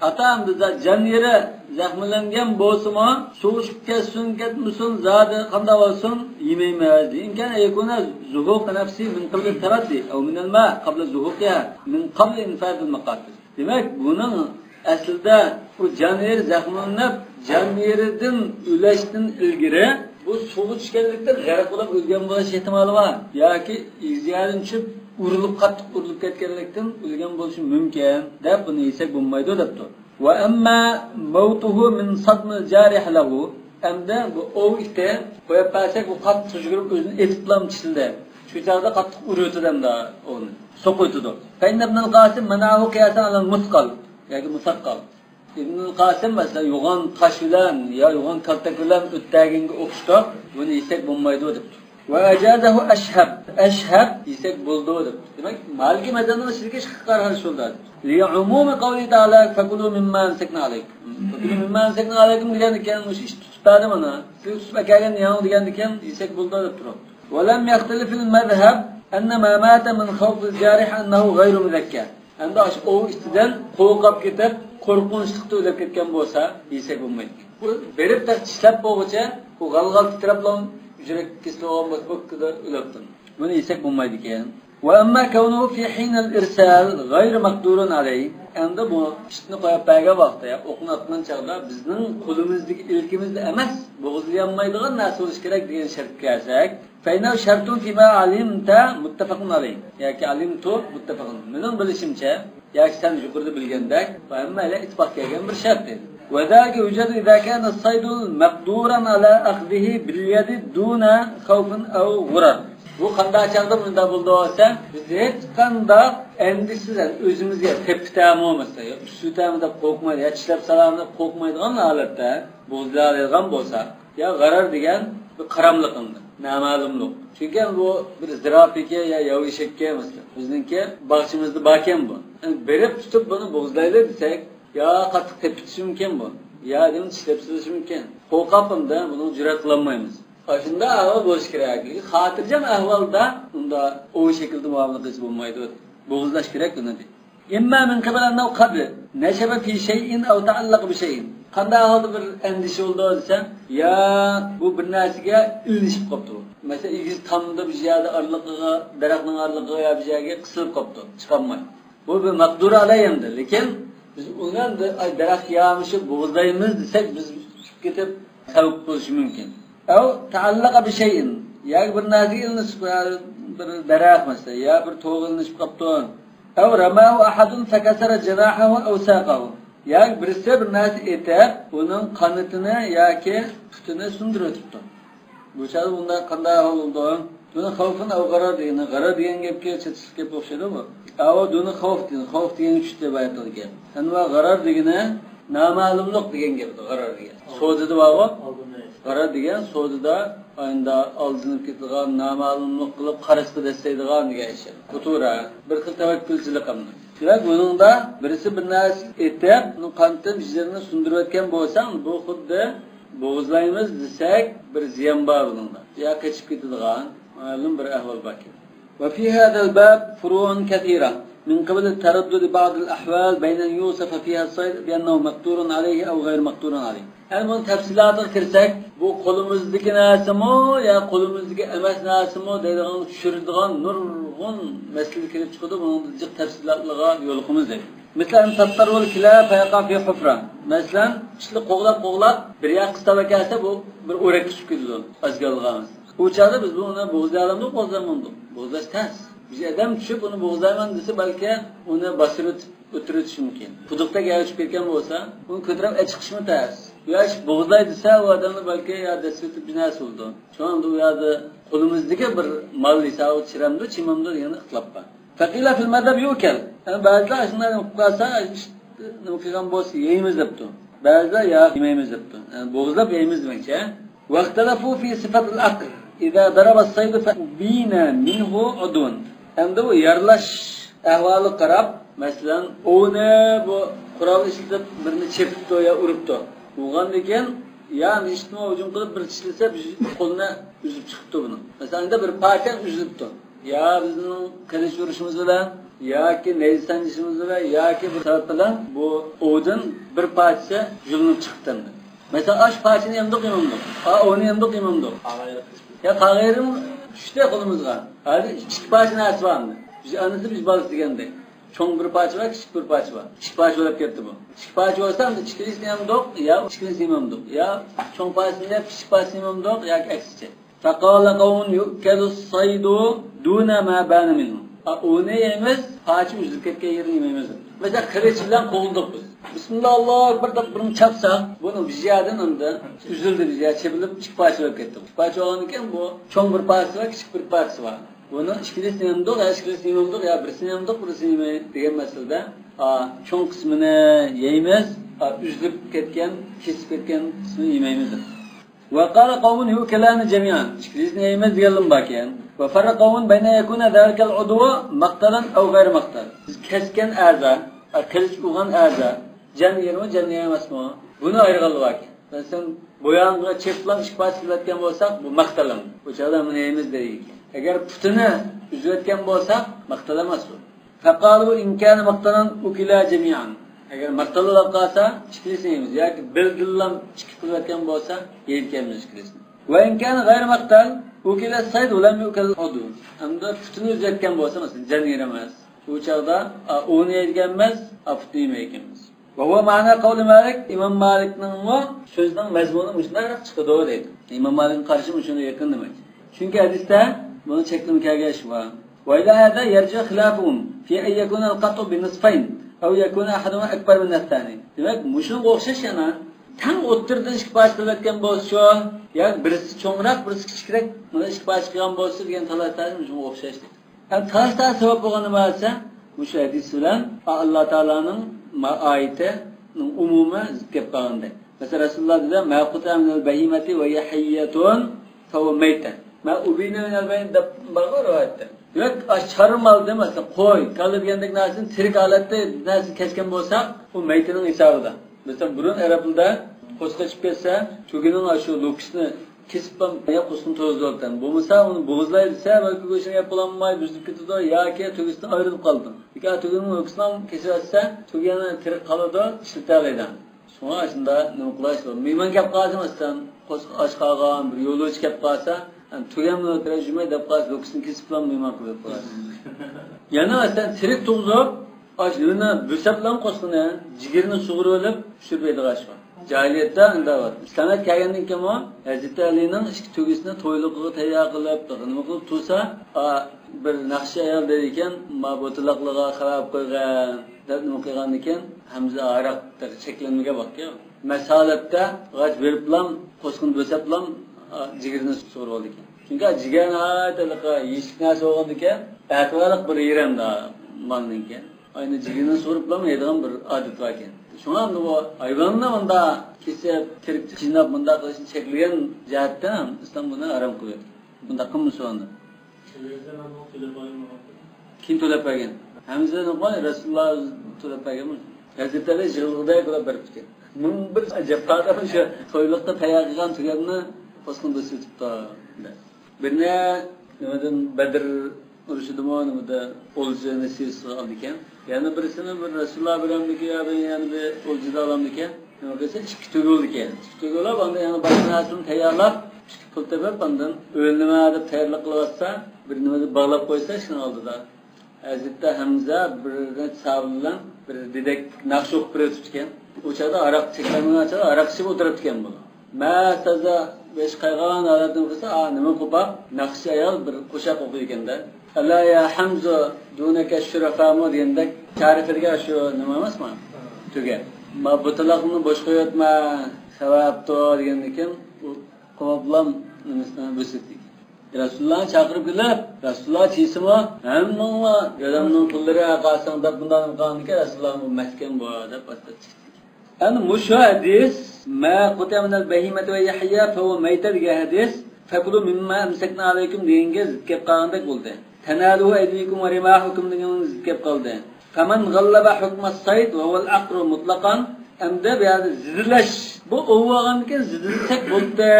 Atam da caniyere zaxmlangan bo'lsa-mu, suv tushib ketsin, ketmasin, zodi qanday bo'lsin, yemaymiz. İmkan yakuna zuhuq nafsi min qabl taraddi aw min al-ma qabla zuhuqiha min qabl infad al-maqatil. Demek bunun aslida bu caniyer zaxmlanib, caniyerdan ulashdan ilgari bu suv tushganlikdan g'arq bo'lib o'lgan bo'lish ehtimoli bor. Yoki izyarin tushib urilib qattiq urilib ketganlikdan o'lgan bo'lishi mumkin deb buni yesak bo'lmaydi debdi. Va amma mawtuhu min sadm al-jarih lahu amda bu ovite qo'yib bersak bu qattiq yugurib o'zini etib bilan tishildi. Şu çağda qattiq uruyotidam da onu. Soquyotidi. Ibn al-Qasim manahu qiyasan al-musqal, yoki musaqqal. Ibn al-Qasim mesela yo'g'on tosh bilan yo yo'g'on kaltak bilan o'tdaginga o'xshab, buni yesak bo'lmaydi debdi. Va ajazahu ashhab. Ashhab yesak bo'ldi debdi. Demak, maliki mazanni shirki qaror shulda. Li umumi qawli ta'ala fakulu mimma amsakna alaykum. Fakulu mimma amsakna alaykum degan ekan, o'sha ish tutadi mana. Siz tutib akagan yo'q degan ekan, yesak bo'ldi deb turibdi. Va lam yaxtalif al-madhhab anna ma mata min khawf al-jarih annahu ghayru muzakka. Endi o istidan qo'rqib ketib, qo'rqinchlikda o'lib ketgan bo'lsa, yesak bo'lmaydi. Bu berib tashlab bo'g'icha, bu g'alg'al titrablan yurak kesilgan bo'lsa, o'kida o'libdi. Buni yesak bo'lmaydi ekan. Wa amma kawnuhu fi hin al-irsal ghayr maqdurun alayh. Endi bu ishni qo'yib bergan vaqtda, o'qni atgan chog'da bizning qo'limizdagi ilkimizda emas, bo'g'izlanmaydigan narsa bo'lish kerak degan shartga kelsak, fayna shartun fima alimta muttafaqun alayh. Yoki alimtu muttafaqun. Mening bilishimcha, yoki sen yuqorida bilgandek, hammalar ittifoq kelgan bir shart edi. Wa zalika yujadu idza kana as-saydu maqduran ala akhdhihi bil yadi duna khawfin aw ghurar. Bu qanday chaqda bunda bo'ldi olsa, biz hech qanday endisiz o'zimizga teptam olmasa, yo sutam deb qo'rqmaydi, yo tishlab salam deb qo'rqmaydigan holatda bo'zlaydigan bo'lsa, yo g'arar degan bir qaramliqindi, noma'lumlik. Chunki bu bir zirofika yo yovishakka emasdi. Bizningki bog'chimizda bakan bu. Berib tutib buni bo'zlaydi desak, yo qattiq tepitish mumkin bu. Ya dedim tishlab silish mumkin. Qo'rqapimda buni jur'at qilmaymiz. Shunda ahvol bo'lish kerak. Xotirjam ahvolda unda o shaklda muomala qilish bo'lmaydi. Bo'g'izlash kerak uni. Imma min qabalanna qabl nashaba fi shay'in aw ta'allaq bi shay'in. Qanday ahvolda bir endişe oldu desa, ya bu bir narsaga ilinishib qopti. Masalan, igiz tamda bir yerda arliqiga, daraxtning arliqiga yo bir yerga qisilib qopti, chiqolmaydi. Bu bir maqdur alayimdi, lekin biz undan daraxt yamishib bo'g'izlaymiz desak, biz tushib ketib xavf bo'lishi mumkin. Aw ta'allaqa bi shay'in, yoki bir narsaga ilinishib, bir daraxt masalan, yo bir to'g'il ilinishib qopti. Aw ramahu ahadun fakasara janahahu aw saqahu. Yani birisi bir narsa etib, uning qanotini yoki putini sindirib o'tibdi. Bu chaqda bunda qanday hol bo'ldi? Buni xavfin aw g'arar degan gapga chetishga o'xshaydi bu. Aw buni xavf degan uchta baytilgan. Anva g'arar degani noma'lumlik degan gapdir, g'arar degan. So'zida bor. G'arar degan so'zida oyinda oldinib ketadigan noma'lumlik qilib qarashga desaydigan degan ish. Bu to'g'ri. Bir xil tavakkulchilik qildi. Demak, buningda birisi bir narsa etib, uni qantin jirini sundirib o'tgan bo'lsa, bu xuddi bo'g'izlaymiz desak, bir ziyon bor buningda. Ya kechib ketadigan ma'lum bir ahvol bor. Va fi hada al-bab furu'un kathira min qabl at-taraddud ba'd al-ahwal bayna yusaf fiha as-sayd bi annahu maqturun alayhi aw ghayr maqturun alayhi. Yani bunun tafsilatiga kirsak, bu qo'limizdagi narsami yo qo'limizdagi emas narsami deydigan tushiradigan nurg'un masala kelib chiqadi. Bunun jiq tafsilotlarga yo'liqimiz deydi. Masalan, tattarul kilab fayaqa fi hufra. Masalan, ishli qo'g'lab bir yoq qistaba kelsa, bu bir o'rakka tushib ketadi. Azgalg'amiz. Bu chaqda biz buni bo'g'izlaymiz, bo'g'izlash tas. Biz odam tushib uni bo'g'izlayman desa, balki uni basirib o'tirish mumkin. Quduqda gavchib ketgan bo'lsa, uni ko'tarib chiqishmi tas. Yosh bo'g'izlay desa, u odamni balki yerda sutib binas bo'ldi. Shunda u yerda qo'limizdagi bir mal desa, u chiramdi, chimamdi degan ixtilof bor. Faqila fil madhab yukal. Yani ba'zilar shunday qilsa, nima qilgan bo'lsa yeymiz debdi. Ba'zilar ya yemaymiz debdi. Yani bo'g'izlab yeymiz demakchi. Vaqtalafu fi sifat al-aql. Idza daraba as-sayd fa bina minhu udun. Endi bu yarlash ahvoli qarab, masalan, o'ni bu qurol ishlatib birini chepibdi yo uribdi. Bo'lgandan keyin yani ishni hujum qilib bir tishlasa, qo'lni uzib chiqibdi buni. Masalan, bir parcha uzibdi. Ya bizning qilish urishimiz bilan yoki neysanishimiz bilan yoki bir sabab bilan bu o'din bir parcha yulinib chiqdi. Masalan, ash parchani ham qo'ymamdi. O'ni ham qo'ymamdi. Ya qag'ayrim tushdi qo'limizga. Hali ikki parcha narsa bormi? Biz anisi biz bolis degandek. Cho'ng bir parcha va kichik bir parcha bor. Kichik parcha bo'lib ketdi bu. Kichik parcha bo'lsa, kichiklisini ham do'q, yo kichiklisini ham do'q. Ya cho'ng parchani ham kichik parchani ham do'q, yoki aksicha. Faqala qawmun yukalu saydu duna ma bana minhu. O'ni yemiz, parcha uzib ketgan yerini yemaymiz. Mesela kılıç bilan qo'ldiq biz. Bismillah akbar deb birini chapsak, buni vijyadan unda uzildi, vijya chepilib, kichik parcha bo'lib ketdi. Kichik parcha olgan ekan, bu cho'ng bir parcha va kichik bir parcha bor. Bunu ikkilisini yemdik, ikkilisini yemdik, ya birisini yemdik, birisini yemedik degan masalada cho'ng qismini yeymiz, üzülüp ketgan, kesib ketgan qismini yemaymiz. Wa qala qawmun yukalana jami'an. Ikkilisini yeymiz deganlar bor ekan. Wa farqa qawmun bayna yakuna zalika al-udwa maqtalan aw ghayr maqtal. Biz kesgan a'za, qilich bo'lgan a'za, jan yermi, jan emasmi? Buni ayirganlar bor ekan. Masalan, bo'yonga cheplan ishqibas qilayotgan bo'lsak, bu maqtalan. Bu chog'da buni yeymiz deydik. Agar putini uzayotgan bo'lsak, maqtal emas bu. Faqalu in kana maqtalan ukila jami'an. Agar maqtalab qolsa, ikkilisini yeymiz. Yoki bildilam chiqib qilayotgan bo'lsa, yeymiz ikkilisini. Va in kana ghayr maqtal ukila sayd ulam yukal udu. Hamda putini uzayotgan bo'lsa, masalan, jan yer emas. Bu chog'da uni yeydigan emas, putni yemaymiz. Va huwa ma'na qawli Malik, Imom Malikning so'zining mazmuni shunday chiqadi deydi. Imom Malikning qarashi shunga yaqin demak. Chunki hadisda buni cheklim kelgan shu. Va ila hada yarji khilafun fi an yakuna al-qat'u bi nisfayn aw yakuna ahaduhuma akbar min ath-thani. Demak, mushunga o'xshash yana tang o'ttirdan ishqi bash qilayotgan bo'lsa, yoki birisi cho'ngroq, birisi kichikroq, mana ishqi bash qilgan bo'lsa degan talashlar shunga o'xshash. Talashlar sabab bo'lgan nima bo'lsa, mushu hadis bilan Alloh taolaning oyatining umumi zikr qilindi. Masalan, Rasululloh dedi: "Ma qut'a min al-bahimati wa yahyatun fa huwa maytan." Ma ubina min al-bahin deb bor oyatda. Yo'q, charmal demasa, qo'y, qoldirgandek narsani tirik holatda narsa kesgan bo'lsa, u maytining hisobida. Masalan, burun arablarda qo'sqa chiqib ketsa, tugining shu lokisni kesib ya qo'sqini to'zdirdan. Bo'lmasa, uni bo'g'izlaydi desa, balki go'shini yeb bo'lmay buzib ketadi yoki tugisini ayirib qoldi. Yoki tugining lokisini kesatsa, tugini tirik qoladi, ishlatalaydi. Shunga shunda nima qilish kerak? Mehmon kelib qolmasdan, qo'sqa och qolgan bir yo'lovchi kelib qolsa, tugamni tarjima deb qolsa, lokisini kesib bilan mehmon qilib qo'yadi. Yana aslida tirik tug'zib, ashuni bo'sablan qo'sqini, jigirini sug'urib olib, pishirib g'ashma. Jahiliyatda indavat. Islomga kelgandan keyin Hazrat Alining ikki tugisini to'yliqqa tayyor qilib, nima qilib tursa, bir naqshi ayol der ekan, ma bo'tiliqliga qarab qo'ygan, deb nima qilgan ekan, Hamza aroq cheklanmaga bakka. Masalatda g'aj berib bilan qo'sqini bo'sab bilan jigirini sug'urib oldi ekan. Chunki jigarni aytiliqa yeshikni so'g'indi ekan, atvarliq bir yeramda mandan ekan. Ayni jigirini sug'urib bilan yeydigan bir odat bor ekan. Shunga bu hayvonni bunda kesib, tirik chinab bunda qilishni cheklagan jihatdan islom buni harom qiladi. Bunda qilmasa unda. Kim to'lab bergan? Hamzani qo'y Rasululloh to'lab berganmi? Hazrat Ali jilg'iday qilib beribdi. Mun bir ajabqada o'sha to'yliqda tayyor qilgan tuganni qo'sqin bo'sitibdi. Birne nimadan Badr urushidimi, nimada o'ljani siysi oldi ekan. Yana birisini bir Rasululloh bilan yana bir o'ljida oldi ekan. Nima desa, ikki tugul ekan. Ikki tugulab, unda yana boshqasini tayyorlab, ikki pul tepib, bundan o'lnima deb tayyorlik qilyapsa, bir nima deb bog'lab qo'ysa, shuni oldida. Hazrat Hamza bir savlan bir dedek naqsh o'qib berib ekan. O'chada aroq cheklangan achada aroq ichib o'tirib ekan bu. Ma taza besh qaygan aradin qilsa, nima qilib, naqsh ayol bir qo'shiq o'qiydi ekanda. Allah ya Hamza dunaka shurafamu deganda ta'rifga shu nima emasmi? Tuga. Ma butlaqni bosh qo'yatma, savabto degandan keyin u qoblam nimasini bo'sitdik. Rasululloh chaqirib kelib, Rasululloh cheysimi? Hamma odamning pullari aqasini deb bundan qilgandan Rasululloh bu maskan bu deb boshlab chiqdi. Ana mushu hadis ma qutamnal bahimati va yahya fa huwa mayta degan hadis faqulu mimma amsakna alaykum deganga zikr qilgandek bo'ldi. Tanalu aydikum wa rimahukum degan zikr qildi. Faman ghallaba hukma as-sayd wa huwa al-aqru mutlaqan amda bi hada zidlash bu o'g'ilgandan zidilsak bo'ldi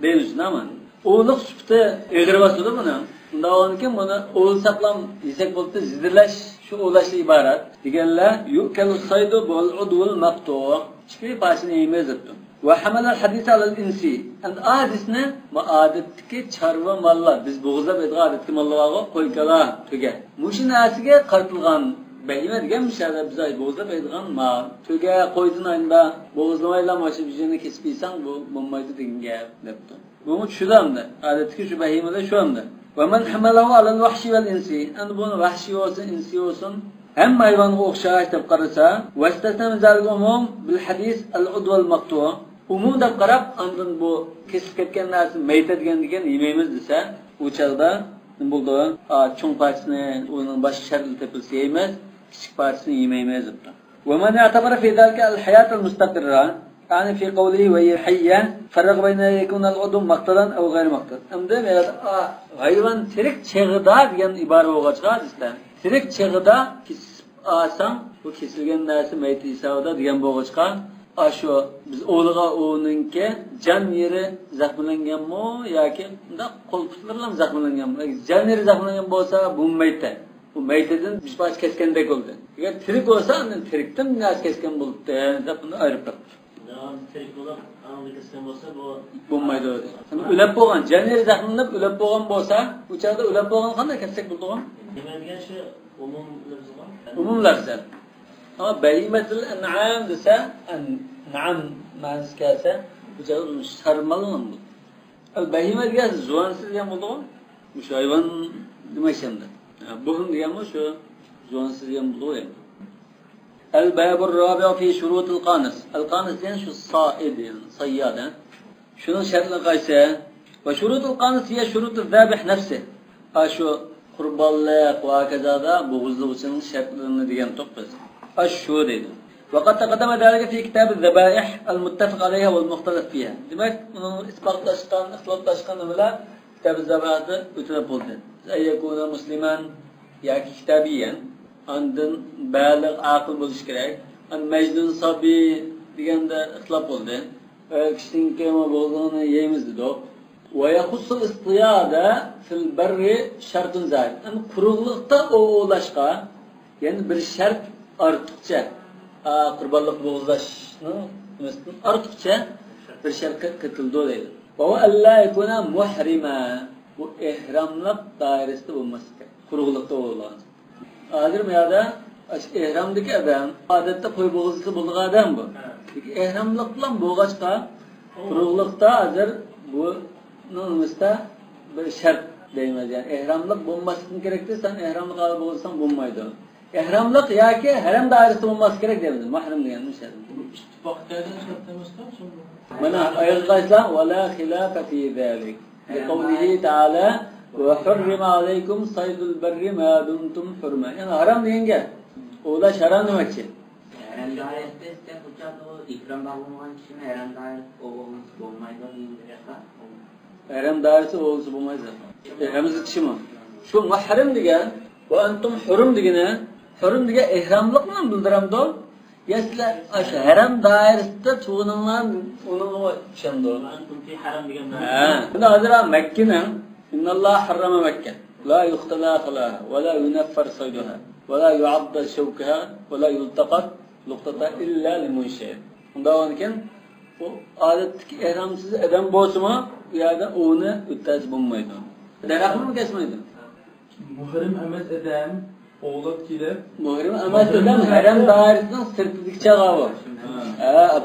deymiz naman. O'liq sufti egri bosdi buni. Unda o'nki buni o'l saqlam yesak bo'ldi zidlash shu o'lashli iborat. Deganlar yukalu saydu bil udul maqtu' chiqib başını yemez etdim. Ve hamala hadis alal insi. And hadisne maadatki çarva mallar biz boğuzda bedga adatki mallarga qo'ykala tuga. Mushin asiga qartilgan bahima degan mishada biz boğuzda bedgan mal tuga qo'ydin ayında boğuzlamayla maşı bizini kesib yesang bu bo'lmaydi degan gap debdi. Bunu tushundimda. Adatki şu bahimada şu anda. Ve men hamalahu alal vahshi vel insi. And bunu vahshi olsun insi olsun hem hayvanga o'xshash deb qarasa, vastasna zalga umum bil hadis al-udw al-maqtu' umum deb qarab, andin bu kesib ketgan narsa mayta degan yemaymiz desa, u chaqda buldu. Çoğun partisini onun başı şartlı tepilsi yemez, küçük partisini yemeyemez. Ve men ya'tabara fi zalika al-hayat al-mustaqirra yani fi qawlihi ve hayya farq bayna yakun al-udum maqtadan aw gayr maqtad. Endi hayvan tirik çağıda degan ibara bo'lg'achqa bizda. Tirik çağıda kesib alsang, bu kesilgan narsa mayt hisobida degan bo'lg'achqa, shu biz o'g'liga o'ninki jon yeri zaxmlanganmi yoki unda qo'l bilan zaxmlanganmi? Jon yeri zaxmlangan bo'lsa, bu mayt. Bu maytdan bir parcha kesgandek bo'ldi. Agar tirik bo'lsa, unda tirikdan narsa kesgan bo'libdi deb buni ayirib qo'ydi. Tirik bo'lib, anada kesgan bo'lsa, bu bo'lmaydi. O'lib bo'lgan, jon yeri zaxmlanib o'lib bo'lgan bo'lsa, u chaqda o'lib bo'lgan qanday kessak bo'ldi-ku? nima degan shu umum lafzmi? Umum lafzlar. Ama behimetul en'am dese, en'am ma'nosi kelsa, bu chaqda sarmalım bu. Behime degan zuvansiz degan bo'ldi-ku? Shu hayvon demakshanda. Buhum degan bu shu zuvansiz degan bo'ldi-ku. El-babur rabi'u fi shurutul qanis. El-qanis degan shu said, sayyad. Şunun şartları qaysi? Ve şurutul qanis hiye şurutul zabih nafsi. Shu qurbanlik va kazada bo'g'izlik uchun shartlarini degan to'qqiz. Shu deydi. Vaqat taqaddama dalika fi kitab az-zabaih al-muttafaq alayha wal mukhtalaf fiha. Demak, uni isbotlashgan, ixtiloflashgan nimalar kitab az-zabaihda o'tilib bo'ldi. Ayyakuna musliman yoki kitabiyan, andin baligh aql bo'lish kerak. Majdun sabi deganda ixtilof bo'ldi. Kishining kema bo'lganini yeymiz dedik. Ve yakhussul istiyada fil barri şartun zahir. Yani quruqliqda oğulaşqa, yani bir şart ortiqcha, qurbanliq bo'g'izlashni ortiqcha bir shart kiritildi deydi. Ve alla yakuna muhrima. Bu ihramlik doirasida bo'lmasi kerak. Quruqliqda oğulan. Hozir bu yerda ihramdagi odam, odatda qo'y bo'g'izli bo'lgan odam bu. Ihramlik bilan bo'lg'achqa, quruqliqda hozir bu Nurmuzda bir şart deymiz yani. Ehramlık bulmasın gerekti, sen ehramlık alıp olursan bulmaydı. Ehramlık ya ki harem dairesi bulması gerek deymiz. Mahrum diyen bir şey. İttifaklardan şart demezken sonra. Bana ayırgaysa وَلَا خِلَافَ فِي ذَلِكَ لِقَوْلِهِ تَعَالَى وَحُرِّمَ عَلَيْكُمْ صَيْدُ الْبَرِّ مَا دُمْتُمْ حُرْمًا. Yani haram deyince, o da şaran demek ki. Harem dairesi ise bu çağda o ikram bağlanan kişinin harem dairesi olmaydı deyince Harem dairesi olsa bulmayız. Ehramızlık kişi mi? Şu mahrum digen, ve entum hurum digene, hurum dige ehramlık mı bildiramdı o? Ya sizler harem dairesinde tuğununlar, onunla şemdi o. Entum fi haram degan Bunda hazır Mekke'nin, İnnallah harrama Mekke. La yuhtala khalaha, ve la yunaffar sayduha, ve la yu'adda şevkaha, ve la yultaqat luqtata illa limunşehir. Bunda onken, o adetteki ehramsız eden bozma, ya da onu üttaz bulmaydı. Deraklı mı kesmeydi? Muhrim emet eden, oğlak kilip. Muhrim emet eden harem dairesinin sırtıdıkça kavı.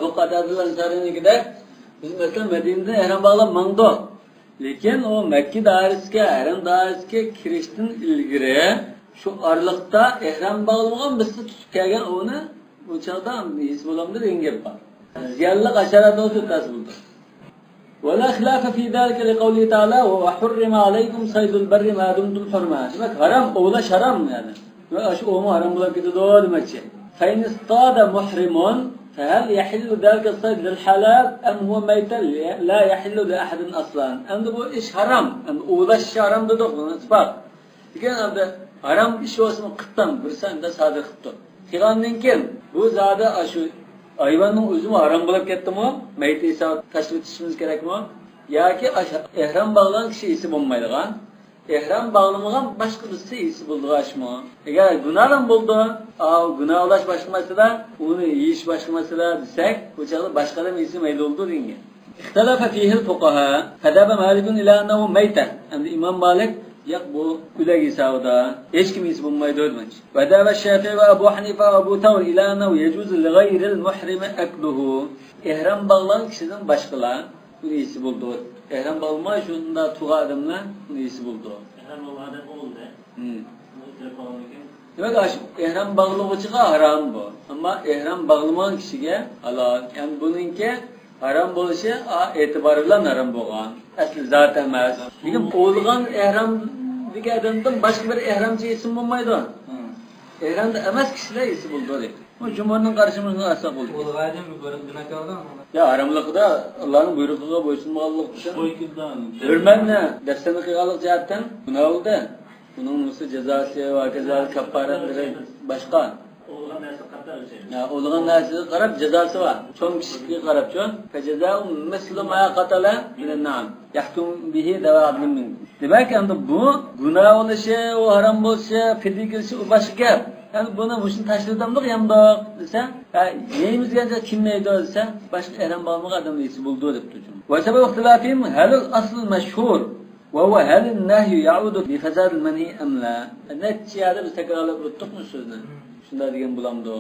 Bu kadarlı ansarını gider. Biz mesela Medine'de ehram bağlam mangdo. Lekin o Mekke dairesiga, harem dairesiga kirishdan ilgari şu aralıkta ehram bağlamagan bizni tutib kelgan onu bu chaqda his bo'lamdi degan gap bor. Ziyonli hasharotni o'tib bo'ldi. ولا خلاف في ذلك لقوله تعالى وحرم عليكم صيد البر ما دمتم حرما. Demek haram oğlaş haram yani. Ve şu oğmu haram bulup gidiyor demekçi. فإن اصطاد محرم فهل يحل ذلك الصيد للحلال أم هو ميت لا يحل لأحد أصلا. Endi bu iş haram. Endi oğlaş haram dedik bunu ispat. Lekin endi haram iş olsun qıttan bir sanda sadır qıptı. Qilandan keyin bu zada şu hayvanın özü mü haram bulup gitti mi? Meyti ise taşvit etişimiz gerek mi? Ya ki ehram bağlanan kişi iyisi bulmaydı kan. Ehram bağlamagan başka birisi iyisi buldu mı? Eğer günahla buldu, günah ulaş başka mesele, onu yiyiş başka mesele desek, bu çağda başkadan iyisi meyli oldu ringe. İhtelafe fihil fukaha, fedebe malikun ila ennehu meyte. Yani İmam Malik, yak bu külek isavda, hiç kim iyisi bulmaydı ödmenç. Vedebe Şafii ve Ebu Hanife ve Ebu Tavr ila ennehu yecuzu li gayril muhrimi ekluhu. Ehram bağlanan kişiden başkalar, bunu iyisi buldu. Ehram bağlamaya şunda tuğa adamlar bunu iyisi buldu. Ehram olmadan oldu. Demek ehram bağlamışıga haram bu. Ama ehram bağlamayan kişiye halal. Yani bununki haram buluşu etibarıyla haram boğan. Aslı zaten emas. Lekin olgan ehram degan odamdan boshqa bir ehromchi ism bo'lmaydi. Ehromda emas kishilar ism bo'ldi deb. Bu jumhurning qarashimizni asab bo'ldi. O'lg'aydim ko'rib gunohkordan. Ya haramlikda Allohning buyrug'iga bo'ysunmaganlik uchun Qo'ykidan. hurmatni dafsani qilganlik jihatdan gunoh bo'ldi. Buning o'zi jazosi va kazalik kaffaratlari boshqa. O'lgan narsa qattiq o'lchaydi. Ya o'lgan narsaga qarab jazosi bor. Cho'ng kishiga qarab-chi, fajazau mislu ma qatala min na'am. Yahkum bihi dawa'un min. Demak, endi bu gunoh bo'lishi, u harom bo'lishi, fidya qilishi u boshqa gap. Yani buni mushun tashladimliq hamdoq desa, yeymiz degancha kimmaydi desa, boshqa eram bo'lmagan odam deysi bo'ldi deb turdim. Va sabab ixtilafim hal al-asl mashhur va huwa hal an-nahy ya'udu bi fasad al-manhi am la. Natijada biz takrorlab o'tdik so'zni. Shunda degan bo'lamdi.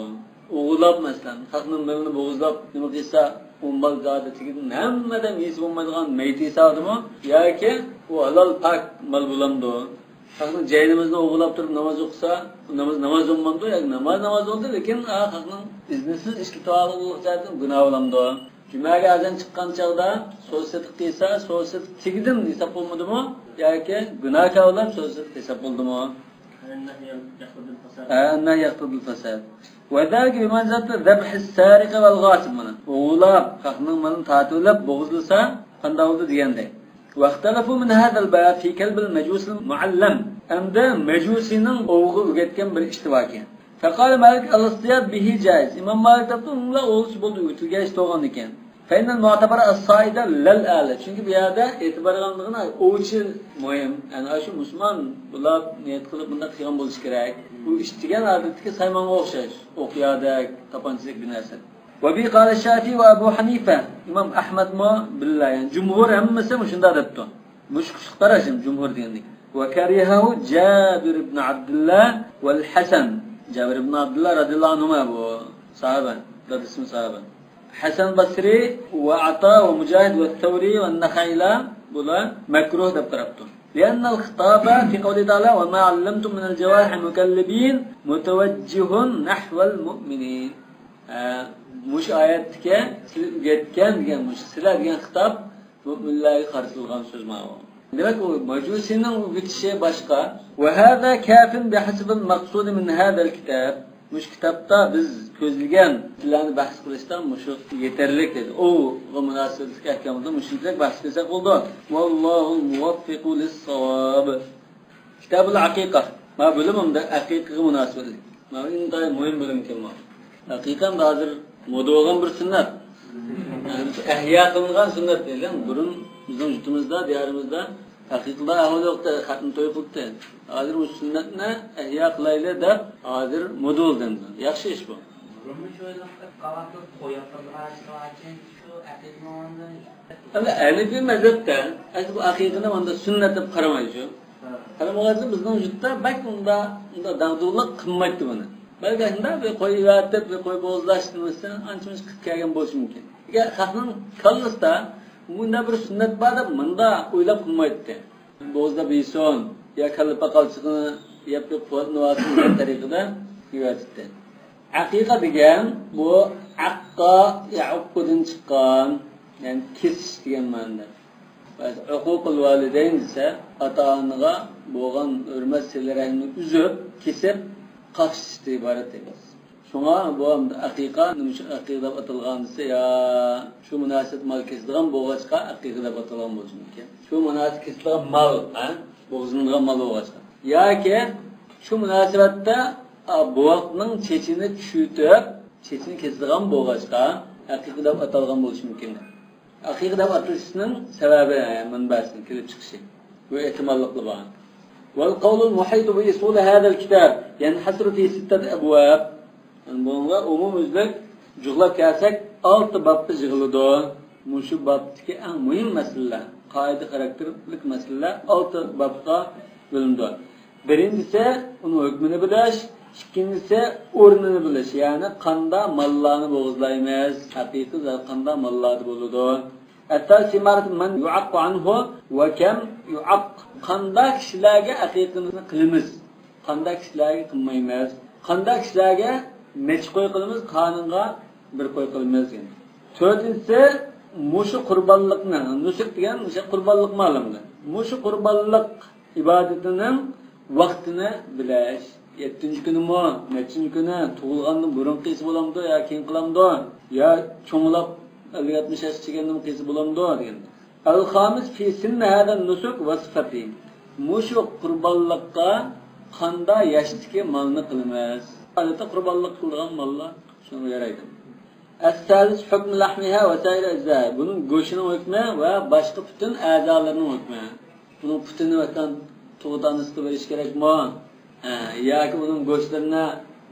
O'g'lab masalan, xalqning milini bo'g'izlab nima qilsa, umbal zodi tigidin hammadan yeysi bo'lmaydigan meyti hisobimi yoki u halol pak mal bo'lamdi. Xalqning jaynimizni o'g'lab turib namoz o'qisa, namoz o'qmamdi, yoki namoz bo'ldi, lekin xalqning iznisiz ishga to'g'riliq joydan gunoh bo'lamdi. Jumaga azon chiqqan chog'da so'zsizlik qilsa, so'zsizlik tigidin hisob bo'lmadimi yoki gunoh qilib so'zsizlik hisob bo'ldimi? أنه يقتضي الفساد وذلك بمنزلة ذبح السارق والغاصب منه وغلاب خخنن من تاتولب بغزلسا قنداولد ديانده واختلفوا من هذا الباب في كلب المجوس المعلم أمدا مجوسين أوغو أغتكن بر اشتواكين فقال مالك الاصطياد به جائز إمام مالك تبتون لا أولس بولdu ütülgeç doğan iken فإن المعتبر الصائدة للآلة çünkü bir yerde itibar kılındığına oğuçu mühim yani şu Müslüman bunlar niyet kılıp bunda kıyam buluş gerek bu iştigen adetteki saymana okşayış okuyadak tapancılık bir nerse ve bir kâle Şafii ve Ebu Hanife İmam Ahmed mu billah yani cumhur emmesi şunda adettu müşküşlükler açım cumhur diyendik ve karihahu Cabir ibn Abdullah vel Hasan Cabir ibn Abdullah radıyallahu anhuma bu sahabe dadısının sahabe Hasan Basri ve Ata ve Mücahid ve Thawri ve Nakhayla bula mekruh deb qarabdi. لأن الخطاب في قوله تعالى وما علمتم من الجوارح المكلبين متوجه نحو المؤمنين. Muş ayetke getken degan muş sizlar degan xitob mu'minlarga qartilgan so'z mana. Demak u majusinin bitişi başqa. Ve hada kafin bihasb al-maqsud min hada al-kitab. Muş kitapta biz ko'zlagan tillarni bahs qilishdan mushu yetarlik dedi. O münasebetlik ahkamida mushunchalik bahs qilsak bo'ldi. Vallohu muwaffiqu lis-savab. Kitabul aqiqa. Ma bilimimda aqiqaga munosabatlik. Mana intayin muhim bilim kelmoq. Aqiqam hozir moda bo'lgan bir sunnat. Ahya qilingan sunnat deyilgan. Burun bizning yutumizda, diyorimizda haqiqatda ahvol yo'qda, xatm to'y qilibdi. Hozir bu sunnatni ahya qilayli deb hozir moda bo'ldi. Yaxshi ish bu. Ama Hanifi mazhabda bu aqiqani onda sunnat deb qaramaydi. Qaramag'azda bizning vujudda bak unda dag'dug'lik qilmaydi buni. Balki shunda bir qo'yib bir qo'yib o'zlashtirmasa anchamiz qilib kelgan bo'lishi mumkin. Agar xalqning kallasida bunda bir sunnat bor deb bunda o'ylab qilmaydi. Bo'zda bison ya kalpa qalchiqini yapib qo'yib tariqada yuradi. Aqiqa degan bu aqqa ya'uqdan chiqqan, yani kesish degan ma'noda. Uququl validayn esa ota-onaga bo'lgan hurmat silarini uzib, kesib qaqishishdan iborat emas. Shunga bu aqiqa nima aqiqa deb atalgan desa ya shu munosabat mal kesilgan bo'g'achqa aqiqa deb atalgan bo'lishi mumkin. Shu munosabat kesilgan mal, bo'g'izlangan mal bo'g'achqa. Yoki shu munosabatda boğazının çeçini çüytüp, çeçini kesilgan boğazda aqiqa deb atalgan bo'lishi mumkin. Aqiqa deb atilishning sababi, yani manbasini kelib chiqishi. Bu ehtimollikli bor. Wal qawlul muhit bi usul hada al-kitab yanhasru fi 6 abwab. Bunga umumizlik juglab kelsak 6 babda yig'iladi. Mushu babdagi eng muhim masala, qoida xarakterlik masala 6 babda bo'linadi. Birincisi uni hukmini bilish, ikkinchisi o'rnini bilish, ya'ni qanda mallarni bo'g'izlaymiz, haqiqiy qanda mallarni bo'ladi. At-tasi marat man yu'aq anhu va kam yu'aq. Qanda kishilarga haqiqatni qilamiz, qanda kishilarga qilmaymiz. Qanda kishilarga necha qo'y qilamiz, qonunga bir qo'y qilmaymiz. To'rtinchisi mushu qurbonlikni, nusuk degan o'sha qurbonlik ma'lumdir. Mushu qurbonlik ibadetining vaqtini bilish. 7-chi kunimi, nechinchi kuni, tug'ilgandan burun qilsa bo'lamdi yo keyin qilamdi, yo cho'ngilab 70 yoshga kirgandan qilsa bo'lamdi degan. Al-khamis fi sinni hada nusuk va sifati. Mushu qurbonlikqa qanda yashdagi malni qilmas. Albatta qurbonlik qilgan mollar shunga yaraydi. As-salis hukm lahmiha va sayr ajza. Buning go'shining hukmi va boshqa butun a'zolarining hukmi. Buning putini vatan tug'danisida berish kerakmi? Yoki uning go'shtlarini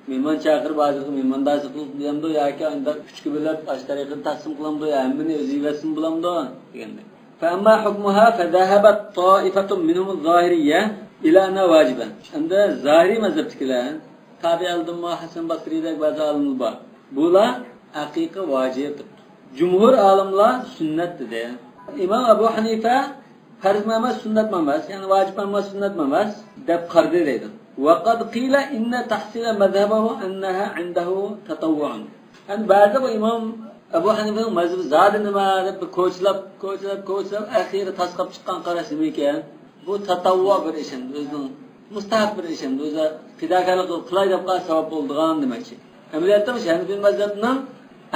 mehmon chaqirib hozirgi mehmondorchilik qilib deyamdi yoki unda 3 ga bo'lib ash tariqada taqsim qilamdi, hammani o'zi yesin bo'lamdi degandek. Fa amma hukmuha fa dhahabat ta'ifatun minhum az-zahiriyya ila anna wajiban. Unda zahiri mazhabdagilar tabi aldimma Hasan Basri'dagi ba'zi olimlar bor. Bular haqiqiy vojib. Jumhur olimlar sunnat dedi. Imom Abu Hanifa farz emas, sunnat emas, ya'ni vojib emas, sunnat emas deb qardi deydi. وقد قيل إن تحصيل مذهبه أنها عنده تطوع. أن بعد إمام أبو حنيفة مذهب زاد نما كوچلاب أخير تسقط çıkan qarası mıken bu tatavva bir işin, özünün mustahab bir işin, özü fidakarlık qılay dep qal savab bolduğan demekçi. Ameliyatda mı Hanefi mezhebinden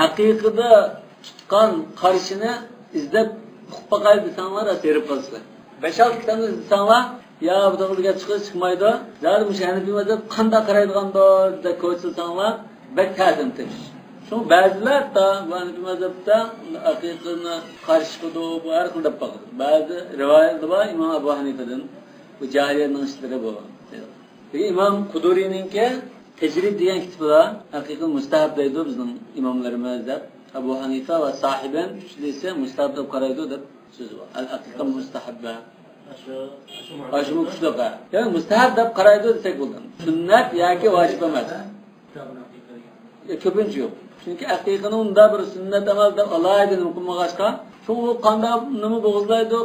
haqiqida tutqan qarışını izlep uqbaqay desanlar serip qalsılar. 5-6 kitabını desanlar ya bu dağılga çıkmaydı. Zaten bu Hanefi mezhep qanda qaraydiganda de ko'rsatsanglar bek ta'zimtish. Şu bazılar da bu Hanefi mezhepte haqiqatni qarshi qildi, bu har xil deb baqdi. Bazı rivoyatlar bor İmam Abu Hanifa'dan bu cahiliyenin ishlari bu. İmam Quduriyninki Tecrid degan kitobda haqiqiy mustahab deydi bizning imomlarimiz deb. Abu Hanifa va sahiben uchlisi mustahab deb qaraydi deb so'z bor. Al-haqiqa mustahabba. Aşımı kuşluğa. Yani mustahab deb qaraydi desak bo'ladi. Sunnat yoki vojib emas. Ko'pincha yo'q. Chunki haqiqatni unda bir sunnat emas deb alaydi muqimag'ashqa. Shu qanda nima bo'g'izlaydi,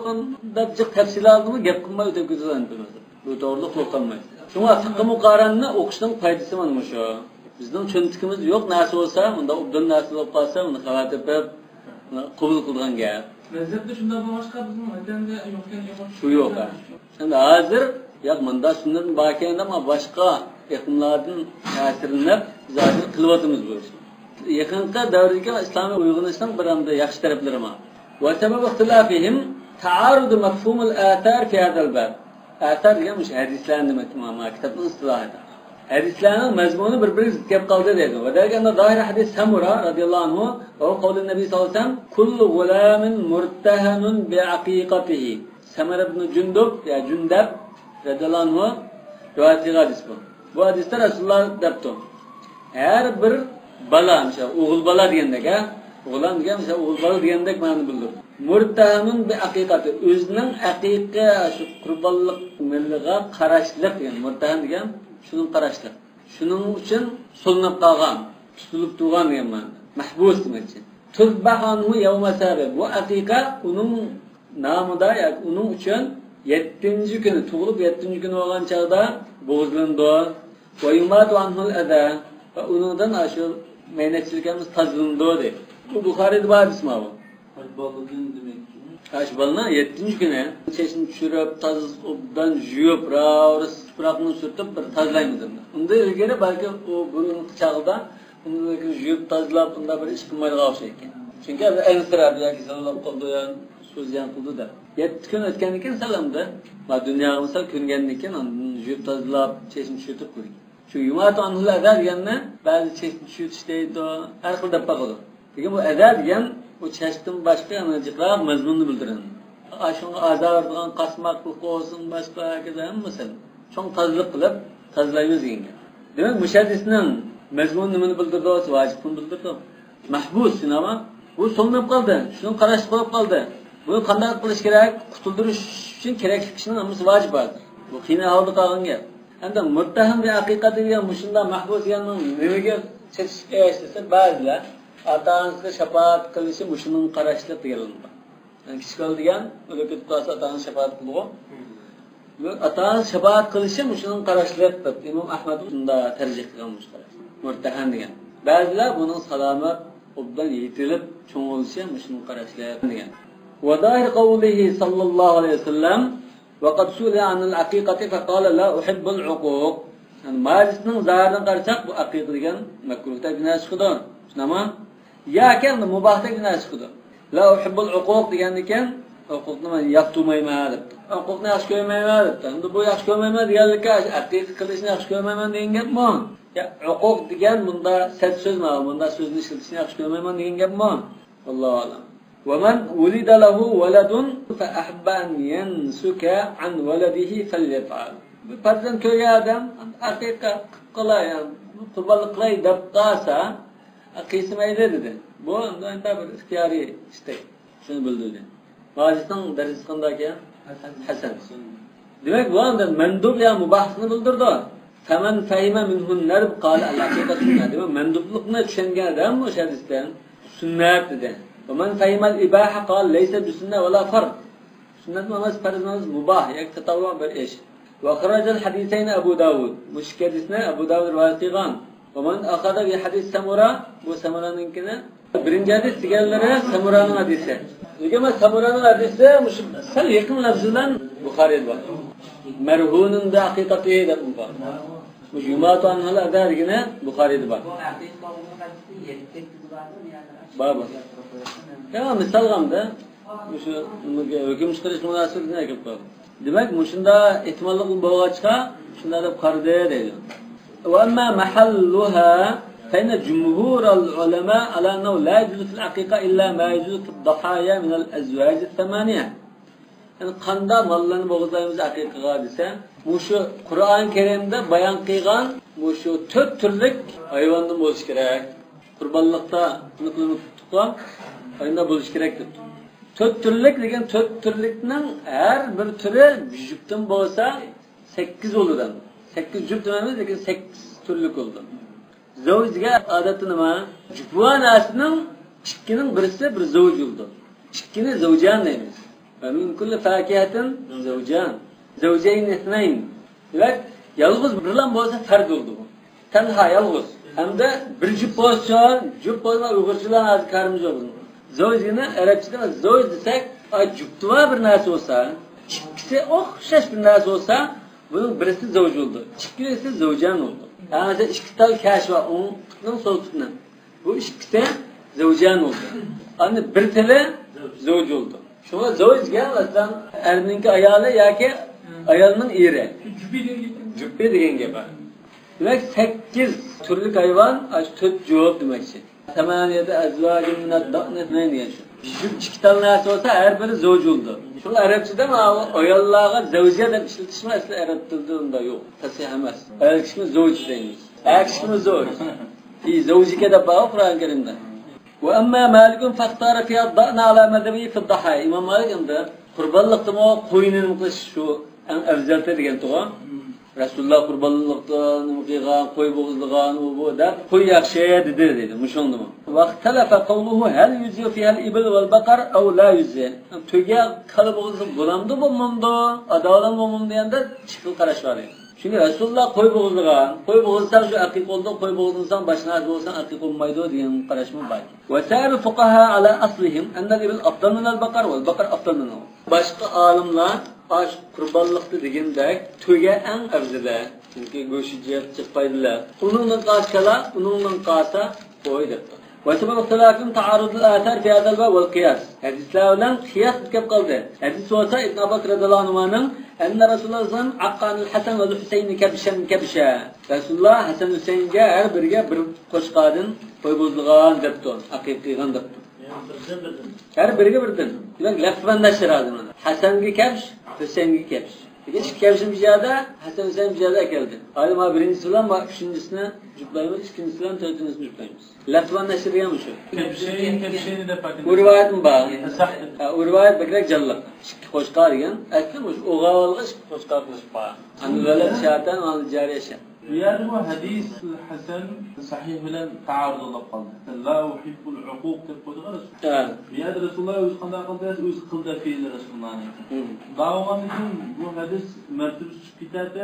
deb jiq tafsilotni gap qilmay o'tib ketadi. Bu to'g'riliq qilmaydi. Shunga fiqh muqaranni o'qishning foydasi mana shu. Bizning cho'ntikimiz yo'q narsa bo'lsa, unda obdan narsa bo'lib qolsa, uni xavotir qilib qabul qilgan gap. Mezhepte şunda başka bizim ötende yokken yok. Şu yok ha. Şimdi hazır ya manda sünnet bakiyende ama başka yakınlardan təsirinlep zaten kılvatımız bu. Yakınlıkta davrdaki İslami uygulanıştan bir anda yaxşı tarafları var. Ve sebep ihtilafihim ta'arudu mefhumul athar fi hadal bab. Athar demiş hadislerin demek ama kitabın istilahı. Hadislerin mezmunu birbirine zıt kaldı dedi. Ve derken de zahir hadis Samura radıyallahu anhu ve kavli Nebi sallallahu aleyhi ve sellem kullu gulamin murtahanun bi'aqiqatihi. Samura ibn Cundub ya Cundab radıyallahu anhu rivayetli hadis bu. Bu hadiste Resulullah depti. Her bir bala mesela oğul bala diyendek ha. Oğlan diyen mesela oğul bala diyendek manı bildir. Murtahanun bi'aqiqati. Özünün aqiqa şu kurbanlık milliga qarashliq yani murtahan degan şunun qarashliq. Şunun için solinib qolgan, tutilib turgan degan ma'no. Mahbus demekçi. Tuzbahanhu yawma sabab. Bu aqiqa uning namida yoki uning uchun 7-chi kuni tug'ilib 7-chi kuni bo'lgan chaqda bo'g'izlandi. Va yumatu anhul ada. Va uningdan ashu mehnatchiligimiz tazlindi dedi. Bu Buxoriyda bor ismi bu. Ballıgın demek ki. Aşbalına 7-ci günü çeşini düşürüp, tazdan juyup, tuproqni sürtüp bir tazlaymiz. Unda ilgari balki o burun çağda unda juyup, tazlab, unda bir iş qilmaydigan o'xshaydi ekan. Chunki ayniqtiradi yoki salom qildi, so'zyan qildi deb. 7 kun o'tgandan keyin salamda, va dunyoga misol ko'ngandan keyin juyup, tazlab, cheshini tushirib qo'ydik. Shu yumat anhular deganni ba'zi cheshini tushirish deydi, har xil deb baqadi. Lekin bu adab degan bu çeşitden başka yanıcıklar mezmununu bildirin. Aşın azardıgan kasmaklık olsun başka herkese mesela. Çok tazlık kılıp tazlayımız yenge. Demek müşahdisinin mezmununu bildirdi olsa vacibini bildirdi. Mahbus ama bu sonlanıp kaldı. Şunun karışık olup kaldı. Bunu kandan kılış gerek, kutulduruz için gerekli kişinin namısı vacip vardır. Bu kine aldı kalın gel. Hem de muttahim bir hakikati diyen muşunda mahbus yanının nemege çeşitli eşlisi bazılar ata-onasiga shafaat qilishi mushuning qarashli deyiladi. Yani kichik degan o'lib ketib qolsa ata-onasi shafaat qiladi. Bu ata-onasi shafaat qilishi mushuning qarashli deb Imom Ahmad unda tarjih qilgan mushtarak. Murtahan degan. Ba'zilar buning salomat obdan yetilib cho'ng'ilishi mushuning qarashli degan. Wa dahir qawlihi sallallohu alayhi vasallam وقد سئل عن العقيقة فقال لا أحب العقوق. Yani majlisning zararidan qarasak bu aqiqa degan makruhda gunoh chiqadi. Shunami? Yoki endi mubahda gunoh chiqadi. La uhibbul uquq degan ekan, uquqni men yoqtirmayman deb. Uquqni yaxshi ko'rmayman deb. Endi bu yaxshi ko'rmayman deganlikka aqiqa qilishni yaxshi ko'rmayman degan gapmi? Ya uquq degan bunda sat so'zmi? Bunda so'zni ishlatishni yaxshi ko'rmayman degan gapmi? Allohu a'lam. ومن ولد له ولد فأحب أن ينسك عن ولده فليفعل. Farzand ko'rgan odam aqiqa qilay, qurbonlik qilay deb qalsa, aqiysimaydi dedi. Bu endi bir ixtiyoriy istak. Shuni bildirdi. Vojibning darajasi qanday ekan? Hasan. Demak, bu endi mandub ya mubahni bildirdi. Faman fahima minhun narb qala al-aqiqa sunnah. Demak, mandublikni tushungan odam o'sha hadisdan sunnat dedi. ومن فهم الإباحة قال ليس بسنة ولا فرض. سنة emas, farz emas, mubah, yak tatavvu bir ish. وأخرج الحديثين أبو داود. مش حديثنا أبو داود رواية قيغان. ومن أخذ بحديث سمرة وسمرة نكنا. birinci hadis diğerleri Samura'nın hadisi. Ama Samura'nın hadisi sel yakın lafzından Bukhari'de var. Merhunun da hakikati de var. Bu Cuma'tu anhal adar yine Bukhari'de var. Baba. Ya misal gamda şu hüküm çıkarış münasebetine ekip var. Demek bu şunda ihtimallik boğa çıka, şunda da kardeğe değil. Ve amma mahalluha فإن جمهور العلماء على أنه لا يجوز في العقيقة إلا ما يجوز في الضحايا من الأزواج الثمانية. Yani qanda mallarını boğazlayımız akikaga dese, bu şu Kur'an-ı Kerim'de bayan kıygan, bu şu 4 türlük hayvandan buluş gerek. Kurbanlıkta nıklanıp tutulan hayvanda buluş gerektir. 4 türlük degen 4 türlükten her bir türü jüpten bolsa 8 olur. 8 jüp dememiz lekin 8 türlük oldu. Zavjga adati nima? Jupvan asning ikkinin birisi bir zavj oldu. Ikkini zavjan deymiz. Ve min kulli fakihatin zavjan. Zavjayn ithnayn. Demek yalğız birlan bo'lsa fard oldu bu. Tanha yalğız. Hamda bir jup bo'lsa, jup bo'lsa Uyg'urchalar azkarimiz yo'q. Zavjini arabchada zavj desak, juptva bir narsa bo'lsa, ikkisi o'xshash bir narsa bo'lsa, buning birisi zavj oldu. Ikkisi zavjan oldu. Yani iki tal kaş var, onun soltuğundan. Bu ikisi zavjan oldu. Yani bir tane zavj oldu. Şuna zavj gel, aslında erninki ayalı ya ki ayalının iri. Cübbe degen gibi. Demek 8 türlük hayvan, 4 cevap demek için. Semaniyede azvacın minad-da'net ne diyen şu. Şu iki tal narsa olsa her biri zavj oldu. Şu Arapçada mı ayallığa zavjiye de işletişme aslı Arap'tığında yok. Tasih emez. Ayak kısmı zavj deyimiz. Ayak kısmı zavj. Fi zavjike de bağı Kur'an-ı Kerim'de. Ve amma Malikun faktara fiyat da'na ala medebi fi dahaya. İmam Malik indi. Kurbanlıkta mı koyunun mıkış şu en evzelte degen tuğa. Resulullah kurbanlıktan, mıkıgan, koy boğuzluğan, bu da koy yakşaya dedi. Muşondu mu? Vaktelefe kavluhu hel yüzüyor fihel ibil vel bakar ev la yüzüyor. Tüge kalı boğuzluğun bulamdı bu mumdu, adalan bu mum diyende çıkıl karaş var ya. Çünkü Resulullah koy boğuzluğan, koy boğuzsan şu akik oldu, koy boğuzluğunsan başına az olsan akik olmaydı diyen karaşma var. Ve sâri fukaha ala aslihim ennel ibil afdal minel bakar vel bakar afdal minel. Başka alimler aş kurbanlıktı degендek töge en afzali. Çünkü go'shi jiyat chiqmaydilar. Uningdan qaskala, uningdan qasa qo'y debdi. Ve sebep ihtilafın taarrudul athar fi hadal bab vel qiyas. Hadislar bilan qiyas kelib qoldi. Hadis bo'lsa Ibn Abbas radhiyallohu anhuning anna Rasululloh sallallohu alayhi Hasan ve Husayn kabsha. Rasululloh Hasan Husaynga har biriga bir qo'shqadin qo'y bo'zlig'an debdi. Aqiq qilgan debdi. Her biriga birdan. Demek lafzan nashr lazım. Hasan'ga kabsh, Husaynga kabsh. İki kabshning bijada Hasan Husayn bijada keldi. Hali ma birinchisi bilan ma uchinchisini juplaymiz, ikkinchisi bilan to'rtinchisini juplaymiz. Lafzan nashr ham shu. Kabshini deb paket. Bu rivoyatim bor. Bu rivoyat bakrak jallab. Ikki qo'shqar degan, aytdim o'g'alga ikki qo'shqar qilib bor. Anvalar shatan va jariya. Yani bu hadis Hasan sahih bilen taarruz qaldı. La uhibbul uquq deb qo'ydilar. Yani Resulullah o'z qanday qildi, o'z qildi fe'li Resulullahning. Da'vogan uchun bu hadis martaba chiqib ketadi.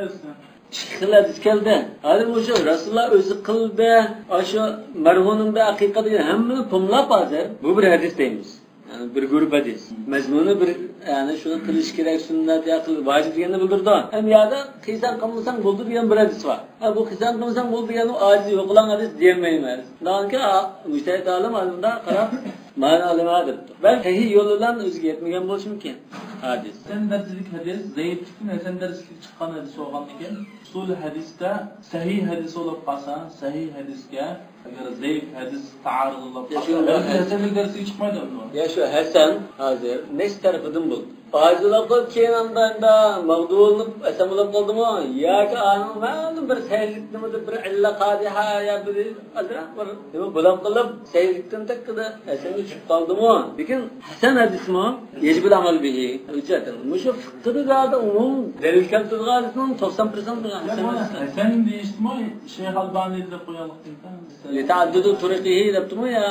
Xillat keldi. Hozir o'sha Rasulullah o'zi qildi, o'sha marhumning da haqiqati hammani tomlab hozir bu bir hadis deymiz. Yani bir grup hadis. Mezmunu bir yani şunu kılış gerek sünnet ya kıl vacip diyenini bildirdi. Hem ya da kıysan kılmasan buldu diyen bir hadis var. Ha bu kıysan kılmasan buldu diyen o aciz yok olan hadis diyemeyimiz. Daha ki müştehit alim aslında qarab mana alimadır. Ben sahih yolundan o'ziga yetmagan bo'lishim mumkin. Hadis. Sen derslik hadis zayıf çıktı ne sen derslik çıkan hadis olgan ekan. Usul hadiste sahih hadis olup qalsa, sahih hadiske agar zayıf hadis ta'arud olup qalsa, sen derslik çıkmaydı mı? Ya şu Hasan hazır neç tarafıdan bul. Acilab qilib keyin anda mavduulib asamulab qoldimi yoki anım bir sayliknimada bir illa qadiha ya bir azra bir bulam qilib saylikdan takkida asamga tushib qoldimi lekin hasan hadismi yajib amal bihi hujjatan mushu fiqhda umum dalil keltirganning 90% sen deyishmi Şeyh Albani deb qo'yalik deydi. Li ta'addudu turuqihi debtimi ya.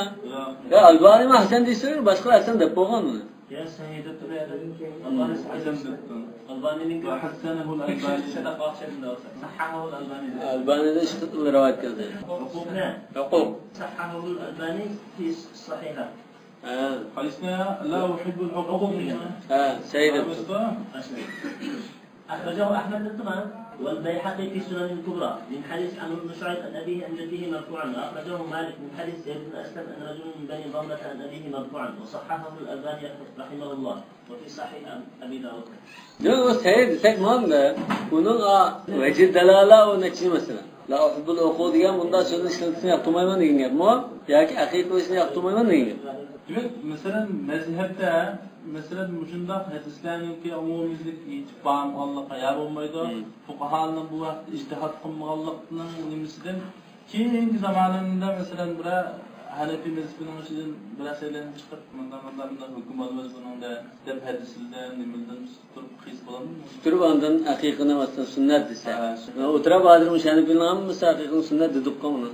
Ya Albani ma hasan deysa boshqa hasan deb qo'ygan uni. Ya Sayyid Turayda Albani'nin hassanahu al-Albani sadaqa şeklinde olsa. Sahhahu al-Albani. Albani'de şu rivayet geldi. Hukuk ne? Hukuk. Sahhahu al-Albani fi sahiha. حديثنا لا أحب الحقوق سيد أخرجه أحمد الطبراني والبيهقي في سنن الكبرى من حديث عمرو بن شعيب عن أبيه عن جده مرفوعا وأخرجه مالك من حديث زيد بن أسلم أن رجل من بني ضمرة عن أبيه مرفوعا وصححه الألباني رحمه الله وفي صحيح أبي داود. Yok o seyir desek mi anne? Bunun vecih delala o neçini mesela. La uhubbul uqud diyen bunda sözün işletisini yaptırmayman deyin gap mı? Ya ki akit işini yaptırmayman deyin gap. Evet, mesela mezhepte mesela müşundak hadislerin ki umumizlik icbam Allah'a yar olmaydı. Fukahanın bu vakit ictihat kılmalıqının nimisinden keyingi zamanında mesela bura Hanefi mezhebinin için biraz şeylerini çıkıp bundan hüküm olmaz bunun da dep hadislerden nimilden tutup kıyız bulan mı? Tutup andan akikine vasıtan sünnet dese. Otura badırmış Hanefi'nin amımızsa akikine sünnet dedik kamına.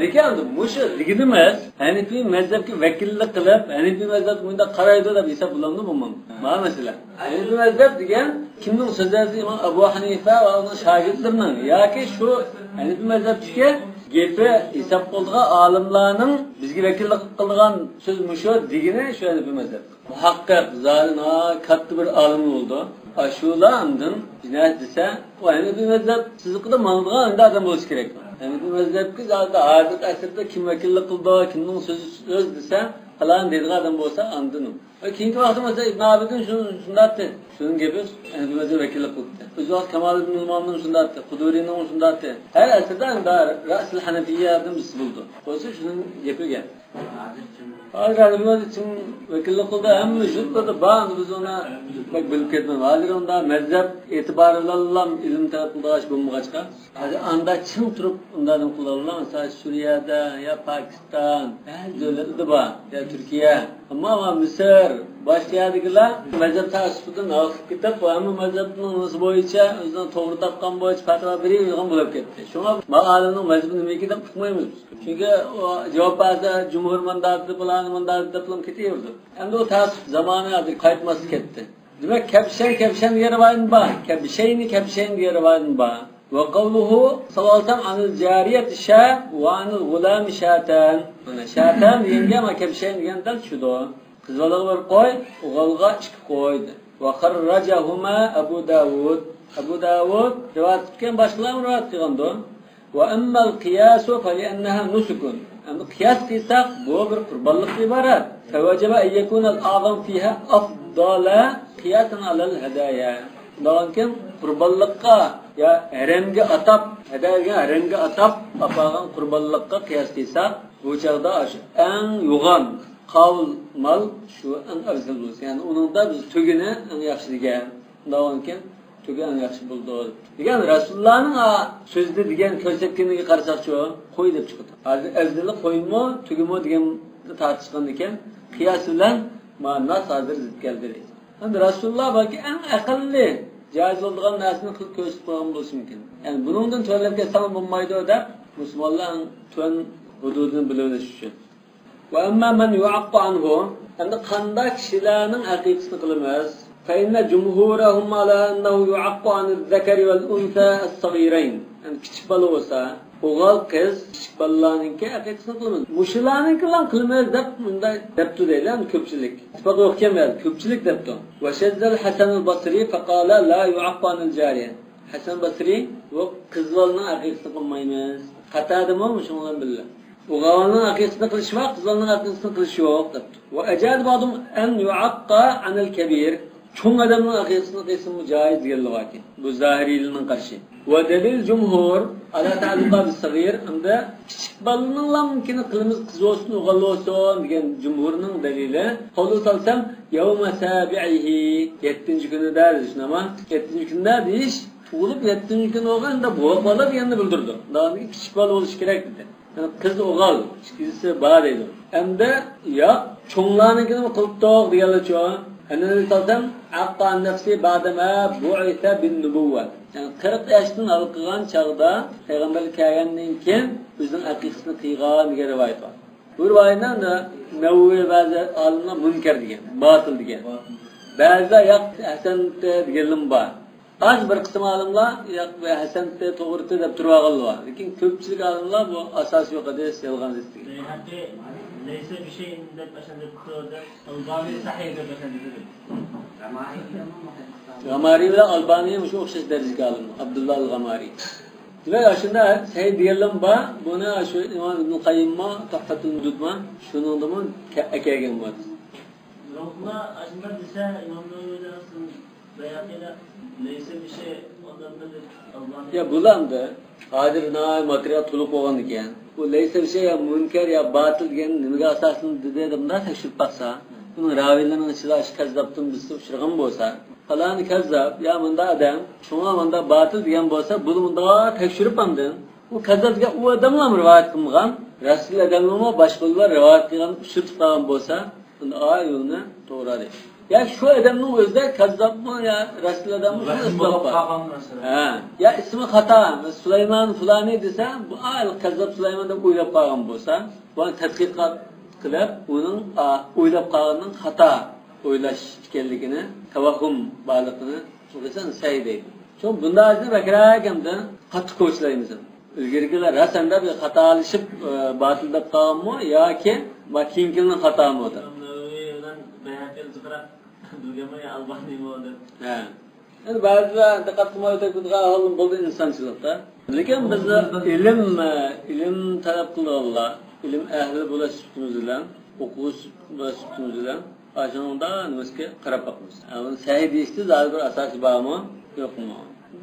Lekin andı muşu digidimiz Hanefi mezhebki vekillik kılıp Hanefi mezheb bunda qaraydı da hesap bulandı bulmam. Bana mesela Hanefi mezheb degen kimning sözlerdi İmam Abu Hanife ve onun şagirdlerinin yoki şu Hanefi mezhebçiga gepi hesap qildigan olimlarning bizga vakillik qilgan so'z mushu degini shu Hanefi mezheb. Muhaqqaq zalim katta bir olim bo'ldi. Ashulardan jinoyat desa, o Hanefi mezheb siziqida mang'ilgan odam bo'lishi kerak. Hanefi mezhebga zaten hozir asrda kim vakillik qildi, kimning so'z desa, falan deydigan odam bo'lsa andinum. Keyingi vaqtda mesela İbn Abidin shunday dedi. Shuning gapi Hanefi mezheb vakillik qildi. O'zi vaqt Kamol ibn Umomning shunday dedi, Quduriyning shunday dedi. Har asrda Rasul Hanafiyyadan biz bo'ldi. Qo'ysa shuning gapiga. Hozir Hanefi mezheb için vakillik qildi, hamma shunday ba'zi biz ona bak bilib ketmaymiz. Hozir unda mezheb e'tiborlanlam ilm tarafidagi bo'lmag'achqa. Hozir anda chin turib undan qiladilar. Mesela Suriyada ya Pokiston, davlatlarda bor, ya Turkiya, ammo Misr başka yerdekiler mezhep tasavvufidan akıp kitap bu ama mezhepning nasıl bo'yicha o'zidan to'g'ri topgan bo'yicha fatvo beradigan bo'lib ketdi. Shunga ma'alimning mezhebini nimaga deb uqmaymiz. Chunki javob bersa jumhur mandati bilan deb ketaverdi. Endi o tasavvuf zamoni hozir qaytmasib ketdi. Demak kapshan diye rivoyat bor. Kapshan diye rivoyat bor. Ve kavluhu sallallahu anil cariyet şa ve anil gulam şatan. Şatan diyenge ama kapshan degenden şudu. Kızbalığı bir koy, uğalga çıkıp koydu. Ve kharracahuma Abu Davud. Abu Davud rivayet etken başkalarına rivayet etkendu. Ve emmel kıyasu felienneha nusukun. Yani kıyas kıysak bu bir kurbanlık ibaret. Fevacaba en yekunel azam fiha afdala kıyasan alel hedaya. Lakin kurbanlıkka ya heremge atap, heremge atap apagan kurbanlıkka kıyas kıysak bu çağda en yuğan Kavl mal şu en afzal bo'lsa, yani onun da biz tugini en yaxshi degan. Davonkin tugi en yaxshi bo'ldi. Degan Rasulullahning so'zda degan ko'rsatganiga qarasak-chi, qo'y deb chiqdi. Hozir afzali qo'ymi, tugimi degan tartishgan ekan, qiyos bilan ma'no hozir zid keldi. Endi Rasululloh balki en aqlli joiz bo'lgan narsani qilib ko'rsatib qo'ygan bo'lishi mumkin. Ya'ni buningdan to'lab ketsa bo'lmaydi deb musulmonlar to'n hududini bilib uchun. وأما من يعق عنه أن قندك شلان حقيقة قلمس فإن جمهورهم على أنه يعق عن الذكر والأنثى الصغيرين أن كتبلوسا O'g'il qiz kichik bolalarningki aqiqasini qilamiz. Mushularningki ham qilmaymiz deb bunday debdi deylar ko'pchilik. Isboq o'qimaydi, ko'pchilik debdi. Va shazzal Hasan al-Basri faqala la yu'aqqan al-jariya. Hasan Basri bu qizlarning aqiqasini qilmaymiz. Qatadimi shundan billah. O'g'ilning aqiqasini qilish va qizlarning aqiqasini qilish yo'q debdi. Va ajad ba'dum an yu'aqqa an al-kabir. Çoğun adamın akıyasını kısmı caiz diyorlar. Bu zahiriliğinin karşı. Ve delil cumhur ala ta'alluqa bis sagir anda küçük balının la mümkün kılımız kız olsun oğul olsun diyen cumhurun delili. Kolu salsam yevme sabi'ihi 7. günü deriz ama 7. günde deyiş olup 7. gün oğlan da boğuk bala diyenini bildirdi. Daha küçük bal oluş gerek dedi. Yani kız oğul, kızı bağ dedi. Hem de ya çoğunlarınkini kılıp doğuk diyorlar çoğu. Annabi sallam aqqa nafsi ba'dama bu'itha bin nubuwwa. Yani 40 yaşdan alqıgan çağda peygamberlik kelgandan keyin bizning aqiqasini qilgan degan rivoyat bor. Bu rivoyatdan da Nawawi ba'zi olimlar munkar degan, batil degan. Ba'zi yo'q hasan deganlar bor. Az bir qism olimlar yo'q hasan to'g'ri deb turganlar. Lekin ko'pchilik olimlar bu asos yo'q deb yolg'on degan. ليس بشيء من مثلا الباني صحيح مثلا Gamari ile Albani'ye şu okşaş derece alın. Abdullah al-Gamari. Ve aslında şey diyelim ba buna şu İmam İbn Kayyim'a Tuhfatul Mududma şunun da mı ekegen var. Lokma aslında bize İmam Nawawi'den aslında bayakıyla leyse bir şey ondan da Albani. Ya bulandı. Hadir na materyal tuluk olan diyen. Bu leyse bir şey ya münker ya batıl diyen nimga asasını dedim da tekşif baksa. Bunun ravilerinin içinde kazzaptım biz şırgın bolsa. Falan kazzap ya bunda adam şuna bunda batıl diyen bolsa bunu bunda tekşirip bandın. Bu kazzap diye o adamla mı rivayet kılmıgan? Rasul adamla başkalar rivayet kılgan şırt falan bolsa bunda ayoluna doğru değil. Ya şu adamın özde kazzap mı ya Rasul adamı şu ıslap var. Ya ismi hata. Süleyman fulani dese bu ayol kazzap Süleyman'da uylap kalgan bolsa bu tadqiqat qilib uning o'ylab qolganning xato o'ylash ekanligini tavahhum borligini so'rasan say deydi. Chunki bunday bakrak hamda qattiq ko'chlaymiz. Ilgarigilar rasanda bir xatolashib botil deb qolganmi yoki keyingining xatomidir? Ha. Endi ba'zilar diqqat qilmay o'tadigan holim bo'ldi insonchilikda. Lekin biz ilm talab qilganlar ilim ehli bo'lish suhbatimiz bilan, o'qish suhbatimiz bilan aşağıda nimasiga qarab boqamiz. Buni sahih deyishda zalal bir asosi bormi, yo'qmi?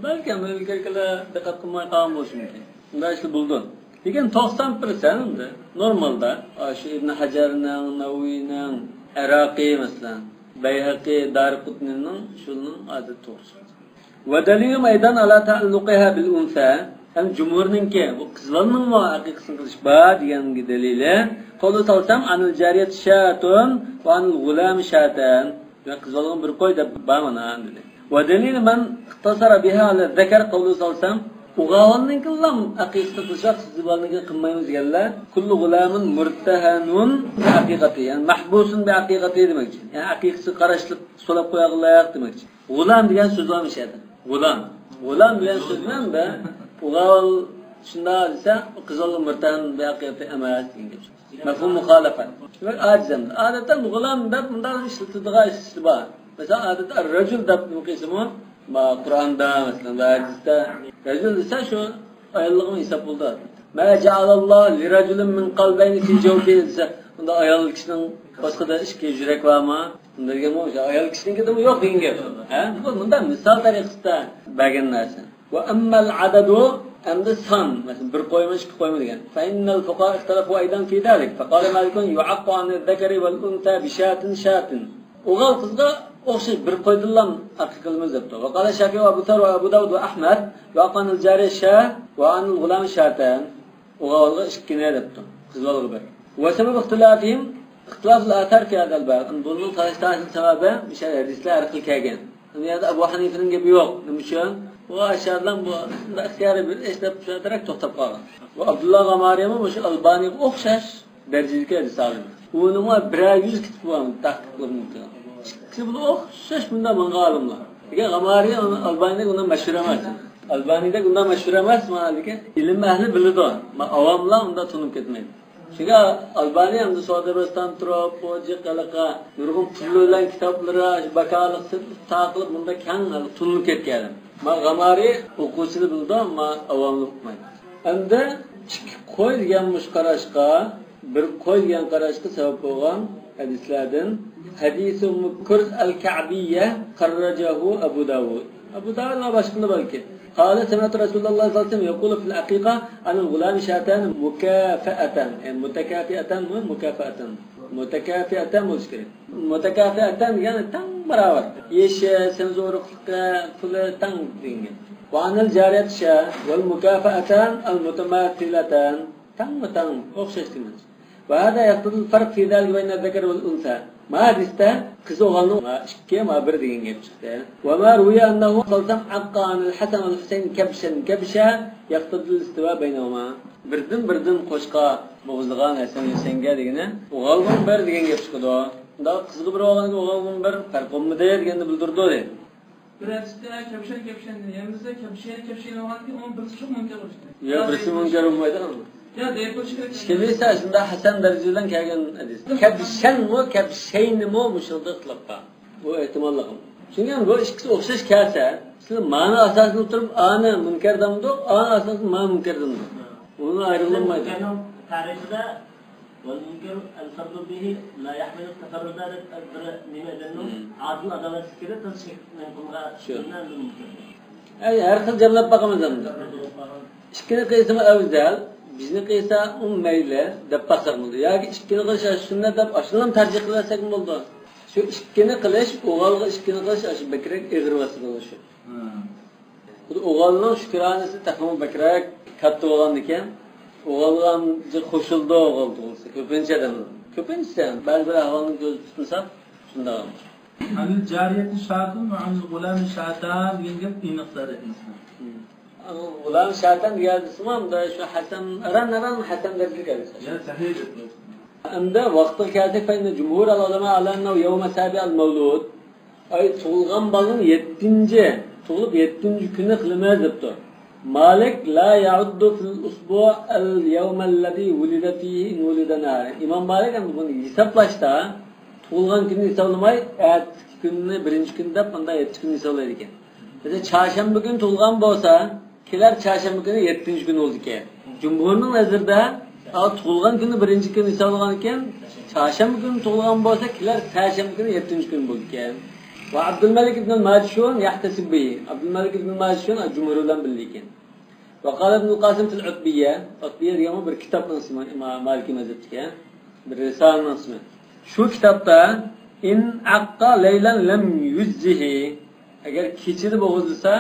Balkim ilgarigilar diqqat qilmay qolgan bo'lishi mumkin. Bunday ish bo'ldi. Lekin 90% normalda shu Ibn Hajarning, Naviyning, Iraqi masalan, Bayhaqi, Darqutnining shuning odat to'g'risi. Va dalil aydan ala ta'alluqiha bil unsa hem cumhurninki bu qizlarning mo aqiqasini qilish bor degan dalili qo'lda solsam anil jariyat shatun va anil g'ulam shatan va qizlarning bir qo'y deb bamana dedi. Va dalil man ikhtasara biha ala zakar qo'lda solsam o'g'ilninki lam aqiqasini qilish qizlarniki qilmaymiz deganlar kullu g'ulamun murtahanun bi aqiqati yani mahbusun bi aqiqati demakchi. Yani aqiqasi qarashlik so'lab qo'yag'lar demakchi. G'ulam degan so'z olmishadi. G'ulam degan so'zdan da Uğal şunda ise kızılı mırtan baqiyati emas degan. Mafhum muxalafa. Ve acizam. Adatan gulam da bundan işletildiği iş var. Mesela adeta racul da bu kısmı Kur'an'da mesela hadiste racul ise şu ayallığın hesap oldu. Ma ja'alallahu li raculin min qalbayni fi jawfihi ise bunda ayol kişinin başka da işki yürek var mı? Bunda degan o ayol kişinin de yok degan. Ha? Bunda misal tariqasida bergan narsa. Ve emmel adadu emde san mesela bir koyma iki koyma diyen. Fe innel fuqaha ihtilafu aydan fi dalik. Fekale malikun yu'aqqa anil zekeri vel unta bişatin. Oğal kızga okşayıp bir koydulan akıkılımız yaptı. Ve kale Şafi ve Abu Tar ve Abu Davud ve Ahmet yu'aqqa anil cari şah ve anil gulam şaten. Oğalga işkine yaptı. Kızvalığı bir. Ve sebep ihtilafihim ihtilaflı atar fi adal ba'd. Bunun tarihtaşın sebebi bir şey hadisler arqil kegen. Yani Abu Hanife'nin gibi yok. Demişken bu aşağıdan bu ihtiyarı bir eşlep şöyle to'xtab qolgan. Bu Abdullah Gamari'nin bu Albani'ye o'xshash darajadagi risola. Uningga 100 kitib bor tahqiq qilinmoqda. Ikki buni o'xshash bundan olimlar. Degan Gamari Albani'da undan mashhur emas. Albaniyda bundan meşhur emas, malike ilim ehli biladi. Ma avamlar unda tunib ketmaydi. Çünkü Albaniya hamda Saudi Arabiston turib, poji qalaqa, nurg'un pul bilan kitoblari, bakaliqsiz taqilib bunda kang tunib ketgan. Ma G'amari o'quvchini bildi, ma avamni o'qimaydi. Endi qo'y degan mushqarashqa, bir qo'y degan qarashga sabab bo'lgan hadislardan hadisi Kurz al-Ka'biyya qarrajahu Abu Dawud. Abu Dawud va boshqalar balki. قال سمعت رسول الله صلى الله عليه وسلم يقول في العقيقة عن الغلام شاتان مكافأة متكافئة مكافئة مشكلة متكافئة يعني تم برابر يش سنزورك كل تم دينه وعن الجارية شاء والمكافأتان المتماثلتان تم أخشيتمش وهذا يقتضي الفرق في ذلك بين الذكر والأنثى ما دسته قزوغانو ما شكي ما بردين يبشته وما روي أنه صلتم عقا عن الحسن والحسين كبشا يقتضي الاستواء بينهما بردن قشقا بغزغان حسن والحسين قادقنا وغالبون بردين يبشكدو دا قزغ بروغان وغالبون بر فرقم مدير جند بلدردو دي Birazcık kepşen yanımızda kepşen olan ki onun birisi çok münker oluştu. Ya birisi münker olmaydı ama. Ya deyip oluştu. İşkiliyse aslında Hasan dereceden kelgen hadis. Kepşen mi, kepşeyn mi müşahede kılıpka. Bu ihtimallahım. Çünkü bu ikisi okşaş kelse, siz mana asasını oturup anı münker damdı, anı asasını mana münker damdı. Onun ayrılmaydı. Tarihte والمنكر الفرد به لا يحمل التفرد لماذا عادل adalet fikri tasdik kılıngan mümkün. Ay her xil jamlab baqamiz endi. Ikkini qilsam afzal, bizni qilsa ummayli deb baqirmadi. Yoki ikkini qilish shunday deb ashundan tarjih qilsak bo'ldi. Shu ikkini qilish, o'g'alga ikkini qilish ash bakrak eg'irvasi bo'lishi. Bu o'g'alning shukronasi taqim bakrak katta bo'lgan ekan. O'g'algan qo'shildi o'g'il tug'ilsa ko'pinchadan. Ko'pinchadan ba'zi bir ahvolni ko'z tutsa shunday. Hani cariyeti şartın ve hani gulam-ı şartan diyince iniqlar etmişler. Gulam şartan diyadısımam da şu Hasan, aran Hasan derdi gelirse. Ya sahih etmişler. Anda vaqti keldi feyne cumhur al-ulama alannav yevme sabi'al mevlud. Ay tug'ilgan balın 7. Tug'ilib 7. kuni qilmaz debdi. Malik la ya'uddu fil usbu' al-yawm alladhi wulida fihi in wulidana. İmam Malik ham buni hisoblashda tug'ilgan kunni hisoblamay, ertasi kunni 1-kun deb bunda 7 kun hisoblaydi ekan. Mesela çarşamba günü tug'ilgan bo'lsa, kelar çarşamba günü 7 kun bo'ldi ekan. Cumhurning nazarida tug'ilgan kunni 1-kun hisoblagan ekan, çarşamba günü tug'ilgan bo'lsa, kelar çarşamba günü 7 kun bo'ldi ekan. Va Abdulmalik ibn al-Majshun yahtasib bihi. Abdulmalik ibn al-Majshun jumhurdan bildi ekan. Va qala ibn al-Qasim fil Utbiyya, Utbiyya degan bir kitobning ismi Maliki mazhabga, bir risola ismi. Şu kitapta in aqqa laylan lam yuzzihi agar kechida bo'g'izlasa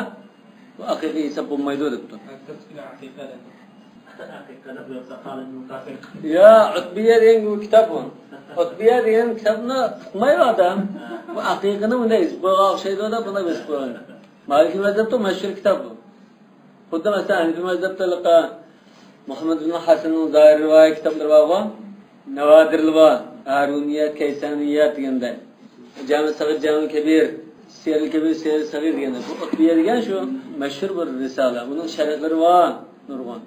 bu haqiqiy hisob bo'lmaydi debdi. Ya Utbiyya degan bu kitap bu. Utbiyya degan kitobni o'qimaydi odam. Bu haqiqini bunday his qo'ygan o'xshaydi da buni biz qo'ygan. Maliki mazhabda mashhur kitob bu. Xuddi masalan Hanifi mazhabda Muhammad ibn Hasanning Zohir rivoyat kitoblari bor. Navadirlar bor. Haruniyat, Kaysaniyat deganda. Jami Sag'ir, Jami Kabir, Siyar Kabir, Siyar Sag'ir deganda. Bu Utbiyya degan shu mashhur bir risola. Buning sharhlari bor, nurg'on.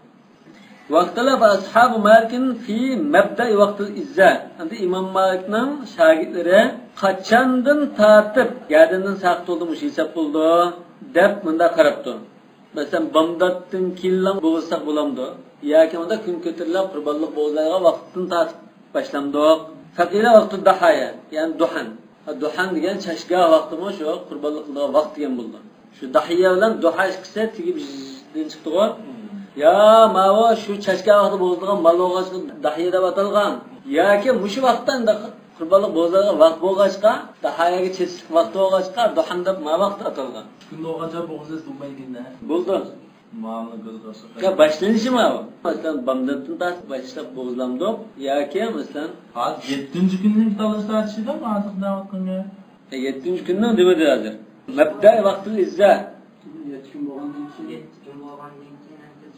Vaqtlar ashab Malik'in fi mabda'i vaqtil izza. Endi Imom Malikning shogirdlari qachondan tartib yadindan saqt bo'ldi, hisob bo'ldi deb bunda qarabdi. Masalan, bomdatdan keyin bo'lsak bo'lamdi. Yoki unda kun ko'tarilib qurbonlik bo'ladigan vaqtdan tartib başlandık. Fakile vaqti dahaya, yani duhan. Duhan degan chashga vaqtimi shu qurbonlik qiladigan vaqt degan bo'ldi. Shu dahiya bilan duha chiqsa tegib chiqdi-ku. Ya mava shu chashga vaqti bo'ladigan malog'achni dahiya deb atalgan. Yoki mushu vaqtdan qurbonlik bo'ladigan vaqt bo'lg'achqa, dahayaga cheshlik vaqti bo'lg'achqa duhan deb ma vaqt atalgan. Kunda o'g'acha bo'g'izsiz bo'lmayganda. Bo'ldi. Ma'lum göz qarshi. Ya başlanışı mı bu? Mesela bamdatın da başlap bozlamdı. Ya ki mesela 7. günün çalıştırıcıda mı artık davet kılmıyor? 7. günden demedi hazır. Mebda vakti izza. 7 gün bo'lgandan keyin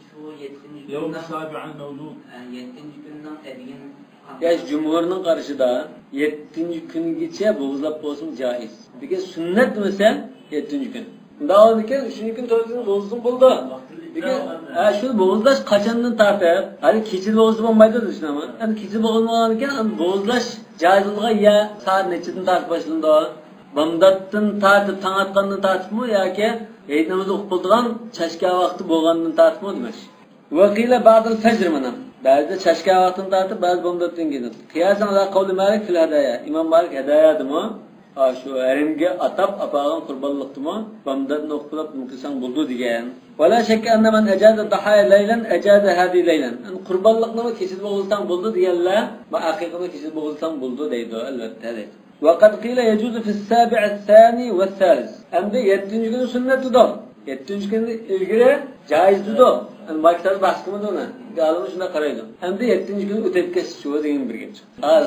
shu 7. gün Yevm sabi'al mevlud. 7. gündən edigen Ya cumhurning qarshida 7. kungacha bo'g'izlab bo'lsin joiz. Degan sunnat mesela 7. gün. Bundan keyin 3-nji kun 4-nji kun bozulsun buldu. Lekin şu bozulaş qaçandan tartib, hali keçil bozulsa bolmaydi düşünamın. Yani keçil bozulmagan ekan, bozulaş joyizligiga ya saat nechidan tartib başlandı? Bamdatdan tartib, taң atqandan tartibmi yoki hayit namozi o'qib bo'ldigan chashka vaqti bo'lgandan tartibmi demak. Vaqila ba'dal fajr mana. Ba'zida chashka vaqtidan tartib, ba'zi bamdatdan keyin. Qiyasan ala qawli Malik fil hadaya. Imom Malik hadayadimi? Şu erimge atap apağın kurbanlıktımı? Bamdatdan o'qib mukisang buldu degan. Wala shakka anna man ajada dahaya laylan ajada hadi laylan. Qurbanlıqni kesib bo'lsang buldu deganlar, va aqiqani kesib bo'lsang buldu deydi albatta. وقد قيل يجوز في السابع الثاني والثالث. Hem de 7. günü sünnetidir. 7. günü ilgili caizdir. Yani maktab baskımı da ona. Galımı şuna qaraydı. Hem de 7. günü ötep kesiş şu degan bir gep.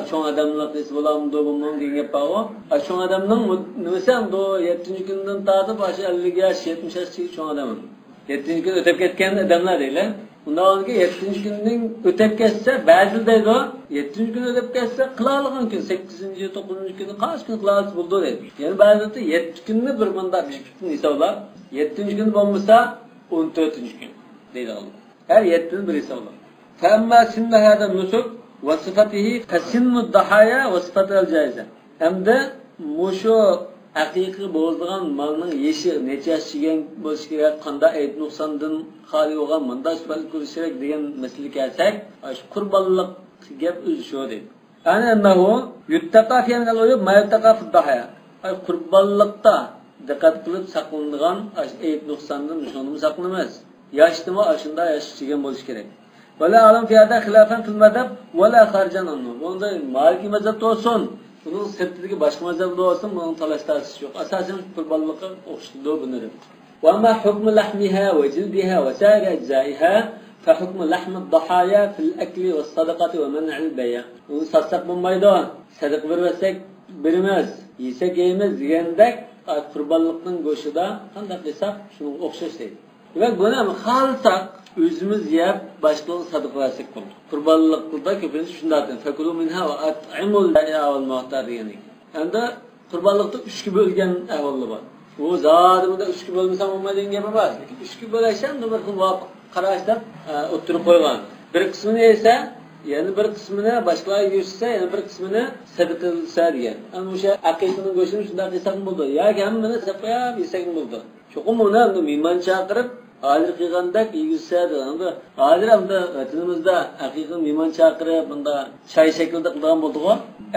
Çoğ adamlar kesip olamdı, bunun degan gep var. Çoğ adamның nimesem do 7. günden tartib başı 50 yaş, 70 yaş çoğ adamın. 7. gün ötep ketken adamlar deyler. Bundan ki 7. günün ötep kesse, ba'zi deydi o, 7. gün ötep kesse, qılalıgan gün, 8. 9. günü, kaç gün qılalısı buldu deydi. Yani ba'zi de 7 gününü bir manda bir bütün hesablar, 7. gün olmasa 14. gün deydi Allah. Her 7 gün bir hesablar. Femma sinne hada nusuk ve sıfatihi kasinnu dahaya ve sıfatı el caize. Hem de muşu haqiqiy bo'lgan malning yeshi necha yash chigan bo'lishi kerak, qanday ayb nuqsondan xoli bo'lgan bunday sifat ko'rish kerak degan masalaga kelsak, shu qurbonlik gap o'zi shu deydi. Ana annahu yuttaqa fi al-uyub ma yuttaqa fi ad-dahaya. Qurbonlikda diqqat qilib saqlanadigan ayb nuqsondan shuni saqlamaymiz. Yashdimi ashunda yash chigan bo'lishi kerak. Wala alam fi hada xilafan fil madhab wala xarijan anhu. Bunda Maliki mazhabda olsun, bunun sırtındaki başka mazhabda olsun, bunun talaş tartışması yok. Asasen kurbanlıkla okşuluğu bunları. وَمَا حُكْمُ لَحْمِهَا وَجِلْدِهَا وَسَائِرِ أَجْزَائِهَا فَحُكْمُ لَحْمِ الضَّحَايَا فِي الْأَكْلِ وَالصَّدَقَةِ وَمَنْعِ الْبَيْعِ. Onu satsak bulmaydı. Sadık vermezsek bilmez. Yesek yemez diyendek kurbanlıkның goşu da kandak hesap şunun okşaş değil. Ve buna mı halsak özümüz yiyip başkalarına sadık versek olur. Kurbanlıkta köpeğiniz şundan atın. فَكُلُوا مِنْهَا وَاَطْعِمُوا الْبَيْعَ وَالْمُعْتَارِ yani. Hem de kurbanlıkta 3 gibi bölgen ehvallı var. O zadımda 3 gibi bölmesem olmadığın gibi var. 3 gibi bölüşen de bir kararışlar oturup koyulan. Bir kısmını ise, yani bir kısmını başkaları görürse, yani bir kısmını sadık edilse diye. Yani bu şey akıykının göçünü şundan hesabını buldu. Ya ki hem beni sapaya hesabını buldu. Çokum ona miman çağırıp, Alir qilgandak yigizsadi. Alir hamda vatanimizda haqiqiy mehmon chaqirib, bunda chay shaklida qilgan bo'ldi-ku.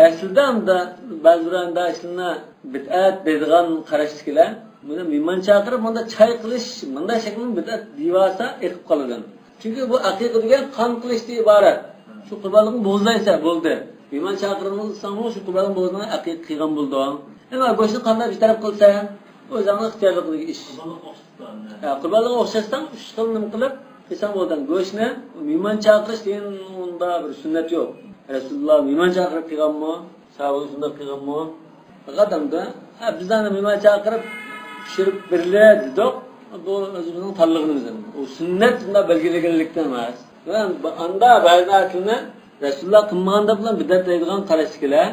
Aslida hamda ba'zilarda aslida bid'at deydigan qarashchilar, buni mehmon chaqirib, bunda chay qilish, bunda shaklni bid'at deyvasa eqib qolgan. Chunki bu haqiqiy degan qon qilishdan iborat. Shu qurbonlikni bo'zlaysa bo'ldi. Mehmon chaqirmoqsanmi, shu qurbonlikni bo'zlayni haqiqiy qilgan bo'ldi. Endi go'shtni qanday bir taraf qilsa, o'zingning ixtiyorlik ish. Qurbonlikqa o'xshashdan 3 xil nima qilib qilsam bo'lgan. Go'shtni mehmon chaqirish degan unda bir sunnat yo'q. Rasululloh mehmon chaqirib qilganmi? Sahobalar shunday qilganmi? Faqat hamda bizdan mehmon chaqirib pishirib beriladi dedik. Bu o'zimizning tanlig'imiz. U sunnat unda belgilanganlikdan emas. Va anda ba'zi akilni Rasululloh qilmaganda bilan bid'at deydigan qarashchilar,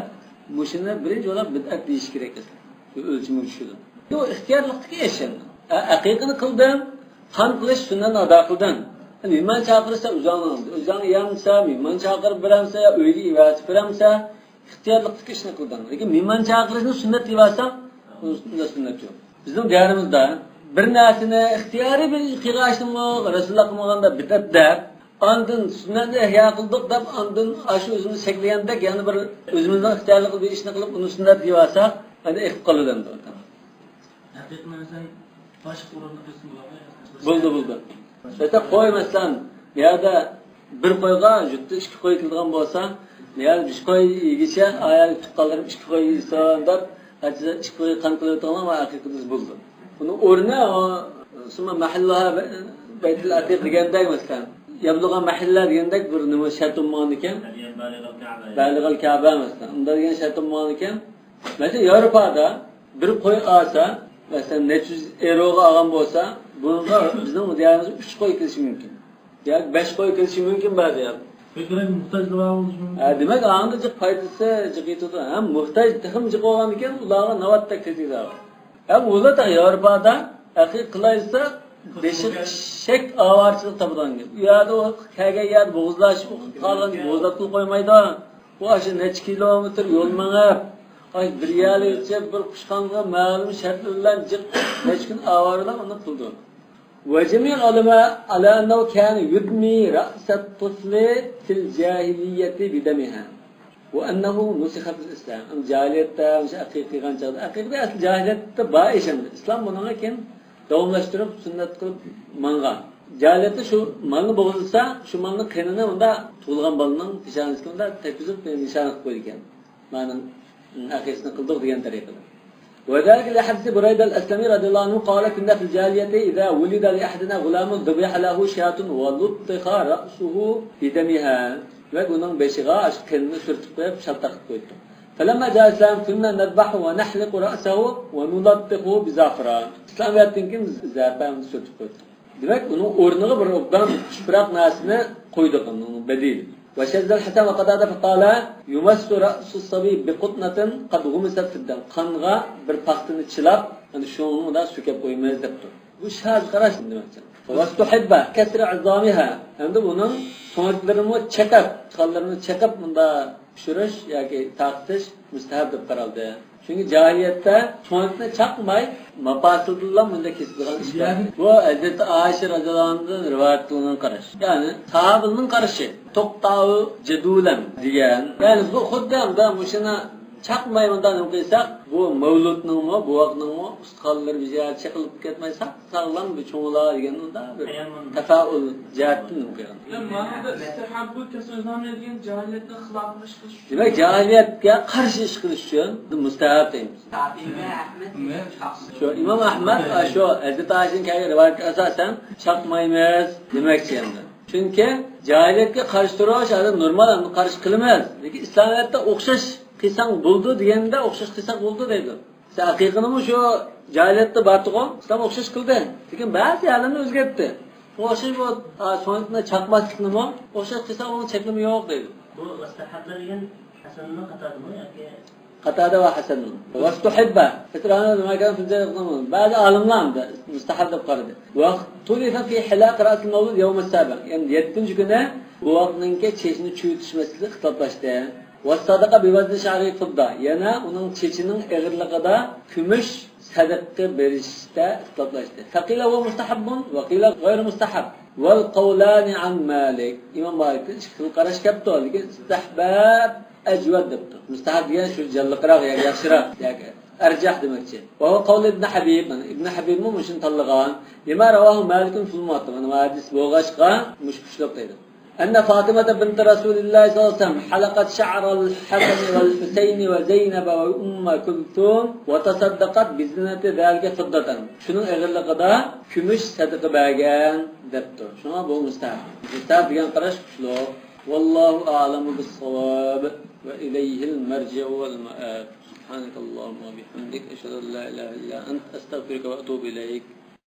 mushuni birinchi o'ylab bid'at deyish kerak ekan. Shu o'lchimi tushadi. Bu ixtiyorlikdagi yashan. Haqiqini qildim, qan qilish sunnatni ado qildim. Mehmon chaqirsa o'zingni yamsa, mehmon chaqirib beramsa, uyga evatib beramsa, ixtiyorlikdagi ishni qildim. Lekin mehmon chaqirishni sunnat deyapsa, unda sunnat yo'q. Bizning diyorimizda bir narsani ixtiyoriy bir qilishni Rasululloh qilmaganda bid'at deb, ondan sunnatni ihyo qildik deb, ondan shu o'zimiz cheklagandek, yana bir o'zimizning ixtiyorlik bir ishni qilib, uni sunnat deyapsa, endi iqib qoladi. Buldu. Şöyle koymazsan, ya da bir koyga juttu 2 koy kıldıgan bolsa, ya 1 koy yigişe ayar tutup kaldırıp 2 koy yiysen dep, hacı 2 koy kan kılıyordun ama hakikatimiz buldu. Bunu orna o suma mahallaha Beytul Atiq degandek mesela. Yapılgan mahalleler degandek bir nima şart olmagan ekan. Baligal Kaaba mesela. Unda degan şart olmagan ekan. Mesela Yevropada bir koy alsa, mesela 400 euroga algan bolsa, bunga bizning diyorimiz 3 koy kilishi mumkin. Yoki 5 koy kilishi mumkin ba'zi yer. Peki muhtojlar bo'lishi mumkin. Demak, anda jiq foydasi jiqitadi. Ham muhtoj ham jiq bo'lgan ekan, ularga navbatda ketadi. Ham ular Yevropada akik kılaysa beşik şek avarçılık tabudan gibi. Ya da o kege yer boğuzlaş, kalan boğuzlatıl koymaydı. O aşı neç kilometre yol manıp. Ay bir yali içip bir kuşkanlığa mağlum şartlarla cık neç gün avarlar onu kıldı. وجميع العلماء على أنه كان يدمي رأس الطفل في الجاهلية بدمها وأنه نسخ في الإسلام. جاهلية مش أقيقي غان جاهل أقيقي أصل جاهلية بايشة الإسلام bununla kim davamlaştırıp sünnet kılıp manga. Cahiliyette şu malını boğulsa şu malının kınını onda tuğulgan balının nişanlısı onda tepkizip nişanlık koyarken. Manın akisini kıldık diyen tarikada. وذلك لحديث بريدة الأسلمي رضي الله عنه قال كنا في الجاهلية إذا ولد لأحدنا غلام ذبح له شاة ولطخ رأسه بدمها ve bunun beşiğe aşk kendini sürtüp koyup şaltakıp koydu. فلما جاء الإسلام كنا نذبح ونحلق رأسه ونلطخه بزعفران. İslam verdiğin kim zerpayımızı sürtüp koydu. Demek bunun ornığı bir obdan çıprak nasını koyduk onun bedeli. وشذ الحسن وقتادة فقال يمس رأس الصبي بقطنة قد غمست في الدم. Kanğa bir paktını çılap hani şunu da söküp koymayız depti. Bu şahs karaş demektir. وَاسْتُحِبَّ كَسْرَ عِظَامِهَا. Hem de bunun sonuçlarını çekip, çıkallarını çekip bunda pişiriş yani taktış müstehab dep karaldı. Çünkü cahiliyette sonuçlarını çakmay mapasıldılar bunda kesildiğin işler. Bu Hazreti Ayşe radıyallahu anh'ın rivayetlerinden karış. Yani sahabının karışı. Toktağı cedulen diyen. Yani bu huddamda muşuna çakmaymandan okuysak bu mevlutның mı, buğaqның mı, ustaqallar bize çakılıp ketmeyse sağlam bir çoğula degen onda bir tefaül cihattin okuyan. Manada istihabbu kesözden edilen cahiliyette xilaflı iş kılış. Demek cahiliyetke karşı iş kılış için müstehab deymiz. Şu İmam Ahmed şu Hazreti Ayşe'nin kayı rivayet esasen çakmaymayız demekçi hem de. Çünkü cahiliyetke karşı duruş adam normal karşı kılmaz. Peki İslamiyet'te okşaş kısan buldu diyende okşaş kısan buldu deydi. Sen hakikini mi şu cahiliyette bartık o? İslam okşaş kıldı. Lekin bazı yerlerini özgertti. O okşaş bu sonuçta çakmaslıkını mı? Okşaş kısan onun çeklimi yok deydi. Bu vastahablar degan Hasan'ın katadı mı? Qatada ve Hasan'ın. Vastuhibba. Fitrana da makan fil cennah. Bazı alimler de müstahab deb qaradı. Ve tulifa fi hilaq ra's al-mawlud yawm as-sabi. Yani 7. güne bu vaqtninki çeşini çüyütüşmesini xitaplaştı. وَالصَّدَقَ بِوَزْنِ شَعْرِ فِضَّةٍ. Yani onun çeçinin ağırlığında kümüş sadaka verişte ixtilaflaştı. فَقِيلَ هُوَ مُسْتَحَبٌ وَقِيلَ غَيْرُ مُسْتَحَبٌ وَالْقَوْلَانِ عَنْ مَالِكٍ. İmam Malik'in şıkkılı karaş kaptı. Lekin istihbab ecvad depti. Müstahab diyen şu jallıqraq ya yaxşıraq yani ercah demekçi. Ve o kavli İbn Habib. İbn Habib mu muşun tallıqan. Lima ravahu Malik'in fil muattı. Yani hadis boğaşqa müşküşlük deydi. أن فاطمة بنت رسول الله صلى الله عليه وسلم حلقت شعر الحسن والحسين وزينب وأم كلثوم وتصدقت بزينة ذلك فضة. Şunun ağırlığında gümüş sadaka bergen depti. Şuna bu müstahab. Müstahab diyen qaraş kuşlu. Vallahu a'lamu bis-savab ve ileyhil merci'u vel ma'ab. Subhanakallahumma ve bihamdik eşhedü en la ilahe illa ent estağfiruke ve etûbü ileyk.